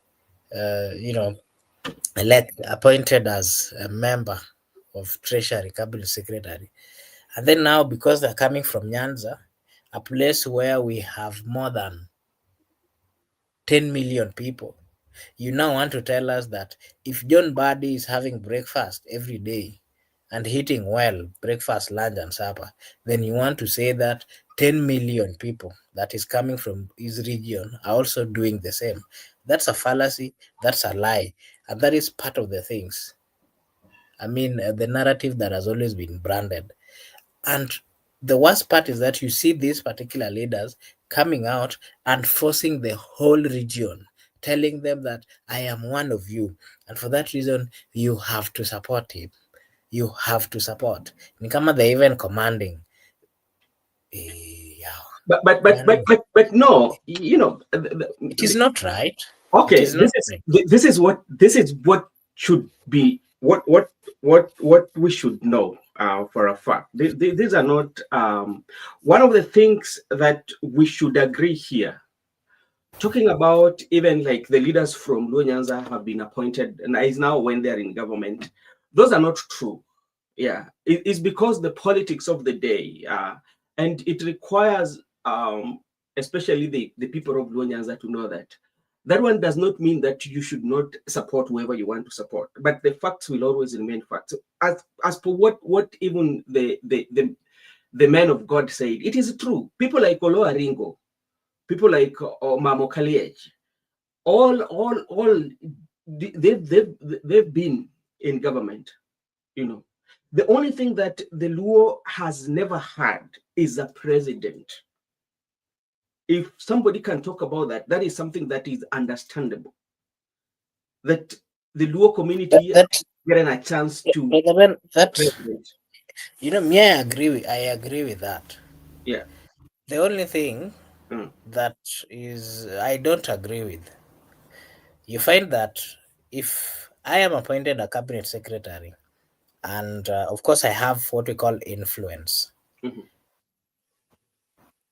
appointed as a member of treasury cabinet secretary. And then now, because they're coming from Nyanza, a place where we have more than 10 million people, you now want to tell us that if John Badi is having breakfast every day and eating well, breakfast, lunch, and supper, then you want to say that 10 million people that is coming from his region are also doing the same. That's a fallacy, that's a lie, and that is part of the things. The narrative that has always been branded. And the worst part is that you see these particular leaders coming out and forcing the whole region, telling them that I am one of you. And for that reason, you have to support him. You have to support. Nikama they're even commanding. Yeah. But no, It is not right. It okay, is not right. this is what should be what we should know for a fact. These are not one of the things that we should agree here. Talking about even like the leaders from Nyanza have been appointed and is now when they're in government, those are not true. Yeah, it's because the politics of the day, and it requires especially the people of Nyanza to know that that one does not mean that you should not support whoever you want to support, but the facts will always remain facts. As for what even the man of God said, it is true. People like Olo Aringo, people like Mamo Kaliej, all they've been in government, you know. The only thing that the Luo has never had is a president. If somebody can talk about that, that is something that is understandable. That the Luo community That getting a chance to Brother Ben, president. me, I agree with that. Yeah. The only thing Mm, that is I don't agree with, you find that if I am appointed a cabinet secretary, and of course I have what we call influence, mhm,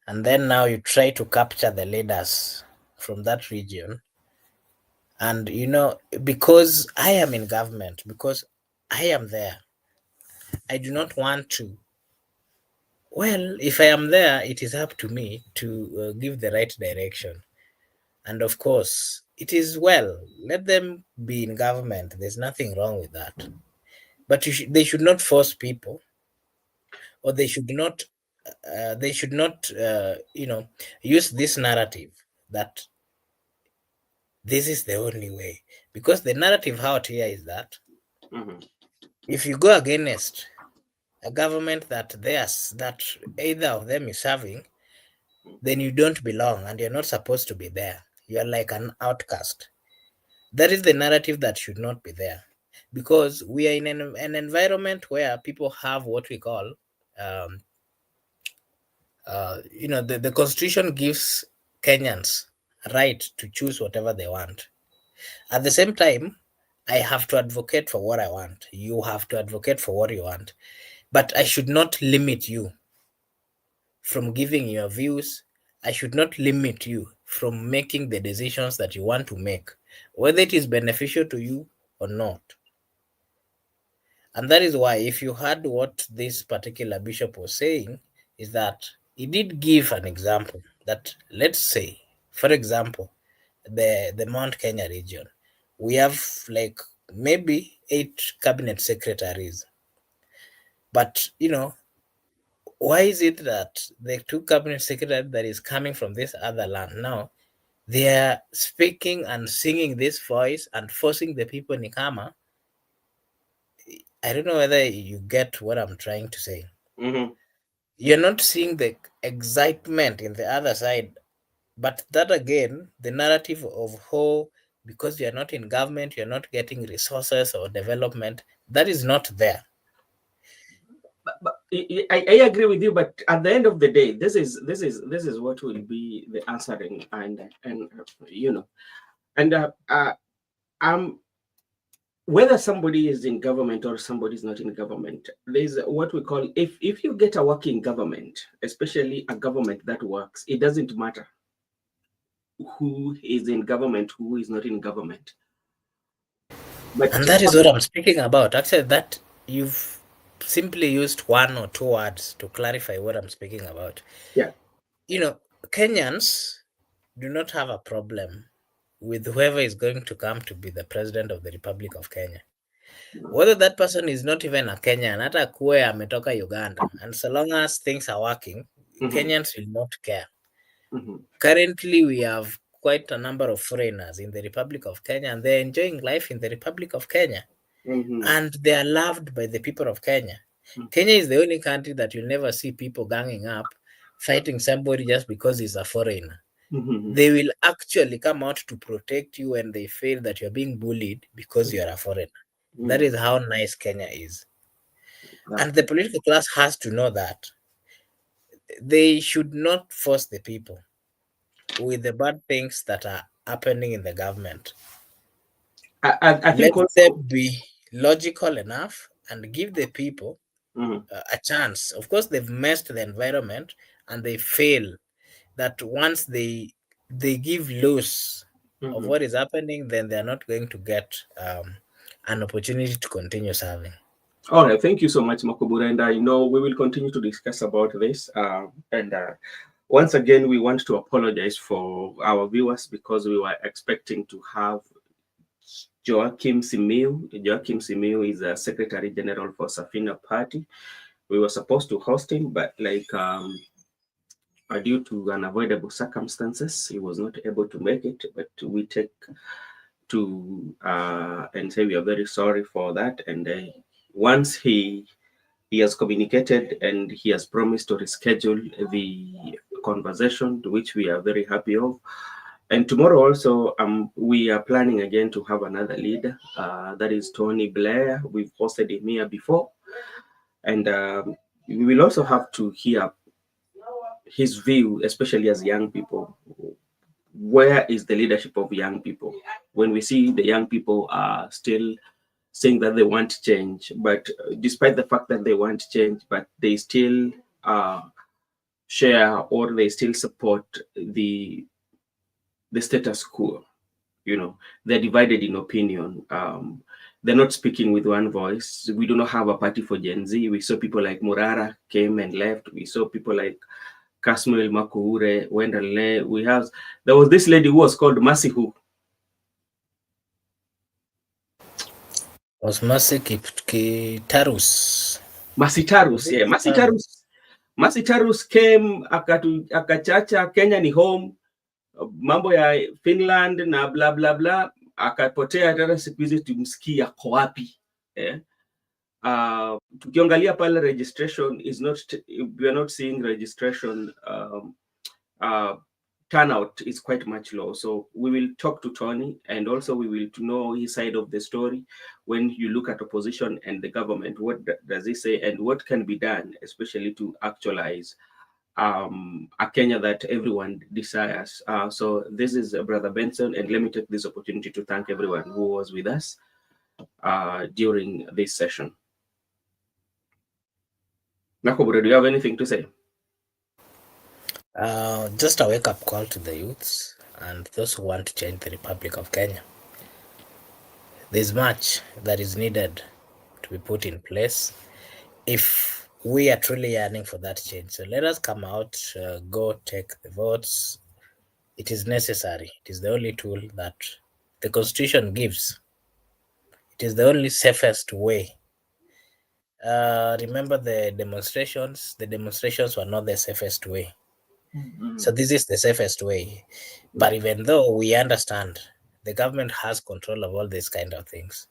and then now you try to capture the leaders from that region, and because I am in government, because I am there, I do not want to. Well, if I am there, it is up to me to give the right direction. And of course, it is well, let them be in government. There's nothing wrong with that. But they should not force people, or they should not use this narrative that this is the only way. Because the narrative out here is that mhm, if you go against a government that either of them is serving, then you don't belong and you're not supposed to be there. You're like an outcast. That is the narrative that should not be there, because we are in an environment where people have what we call, um, the constitution gives Kenyans a right to choose whatever they want. At the same time, I have to advocate for what I want. You have to advocate for what you want. But I should not limit you from giving your views. I should not limit you from making the decisions that you want to make, whether it is beneficial to you or not. And that is why, if you heard what this particular bishop was saying, is that he did give an example that, let's say, for example, the Mount Kenya region, we have like maybe 8 cabinet secretaries. But why is it that the 2 cabinet secretaries that is coming from this other land now, they are speaking and singing this voice and forcing the people in Ikama? I don't know whether you get what I'm trying to say. mhm. You're not seeing the excitement in the other side, but that again, the narrative of how, because you're not in government, you're not getting resources or development, that is not there. But I agree with you, but at the end of the day, this is what will be the answering, and and um whether somebody is in government or somebody is not in government, there's what we call, if you get a working government, especially a government that works, it doesn't matter who is in government, who is not in government. But And that is what I'm speaking about. Actually, that you've simply used 1 or 2 words to clarify what I'm speaking about. yeah. Kenyans do not have a problem with whoever is going to come to be the president of the Republic of Kenya. Whether that person is not even a Kenyan, hata kuwe ametoka Uganda, and so long as things are working, Mhm, Kenyans will not care. mhm, Currently, we have quite a number of foreigners in the Republic of Kenya, and they're enjoying life in the Republic of Kenya, mhm, and they are loved by the people of Kenya. Kenya is the only country that you'll never see people ganging up, fighting somebody just because he's a foreigner. mhm, They will actually come out to protect you when they feel that you're being bullied because you're a foreigner. That mhm. is how nice Kenya is. Ah, And the political class has to know that they should not force the people with the bad things that are happening in the government. I Let think also. them be logical enough and give the people Mhm, a chance. Of course, they've messed the environment and they fail. That once they give loose of mhm. what is happening, then they're not going to get an opportunity to continue serving. All right, thank you so much, Makobura, and I know we will continue to discuss about this. And once again, we want to apologize for our viewers because we were expecting to have Joachim Simiu. Joachim Simiu is a Secretary General for Safina Party. We were supposed to host him, but due to unavoidable circumstances, he was not able to make it. But we take to and say we are very sorry for that. And once he he has communicated and he has promised to reschedule the conversation, which we are very happy of. And tomorrow also, we are planning again to have another leader. That is Tony Blair. We've hosted him here before. And we will also have to hear his view, especially as young people. Where is the leadership of young people? When we see the young people are still saying that they want change, but despite the fact that they want change, but they still share or they still support the status quo. You know, they're divided in opinion. They're not speaking with one voice. We do not have a party for Gen Z. We saw people like Murara came and left. We saw people like Kasmuel Makuure, Wendale. There was this lady who was called Masihu. Was Masitarus. Masitarus, yeah. Masitarus came akachacha Kenya ni home, mambo ya Finland na bla bla bla, akapotea. Tena siku hizi tumsikia ako wapi eh? Tukiangalia pale registration is not, we are not seeing registration turnout is quite much low. So we will talk to Tony, and also we will know his side of the story. When you look at opposition and the government, what does he say and what can be done, especially to actualize a Kenya that everyone desires. So this is Brother Benson, and let me take this opportunity to thank everyone who was with us during this session. Nakobure, do you have anything to say? Just a wake-up call to the youths and those who want to change the Republic of Kenya. There's much that is needed to be put in place if we are truly yearning for that change. So let us come out, go take the votes. It is necessary. It is the only tool that the Constitution gives. It is the only safest way. Remember the demonstrations? The demonstrations were not the safest way. So this is the safest way. But even though we understand the government has control of all these kind of things,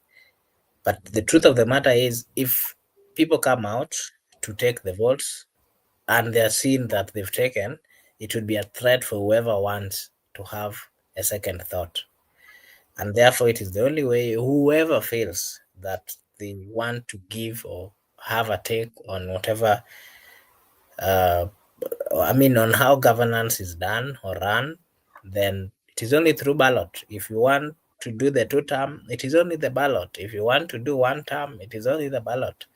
but the truth of the matter is, if people come out to take the votes and they are seeing that they've taken, it would be a threat for whoever wants to have a second thought. And therefore, it is the only way whoever feels that they want to give or have a take on whatever on how governance is done or run, then it is only through ballot. If you want to do the 2-term, it is only the ballot. If you want to do 1-term, it is only the ballot.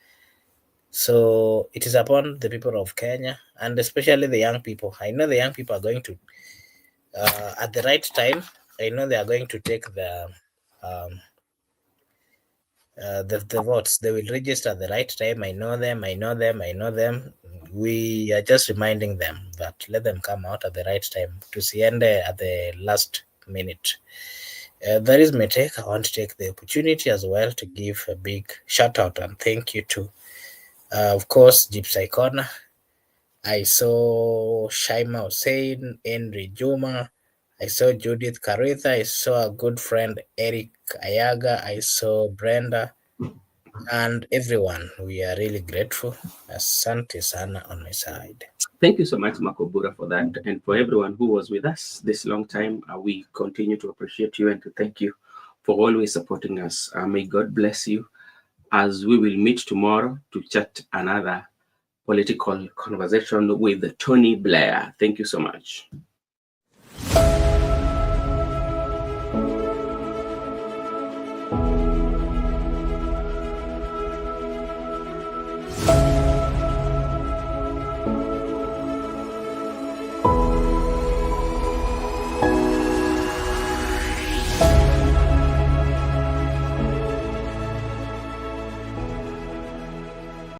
So it is upon the people of Kenya, and especially the young people. I know the young people are going to, at the right time, I know they are going to take the votes. They will register at the right time. I know them. We are just reminding them that let them come out at the right time to see end at the last minute. That is my take. I want to take the opportunity as well to give a big shout out and thank you to, of course, Gypsy Corner. I saw Shaima Hussein, Henry Juma. I saw Judith Karitha. I saw a good friend, Eric Ayaga. I saw Brenda. And everyone, we are really grateful. Asante sana on my side. Thank you so much, Makobura, for that. And for everyone who was with us this long time, we continue to appreciate you and to thank you for always supporting us. May God bless you as we will meet tomorrow to chat another political conversation with Tony Blair. Thank you so much.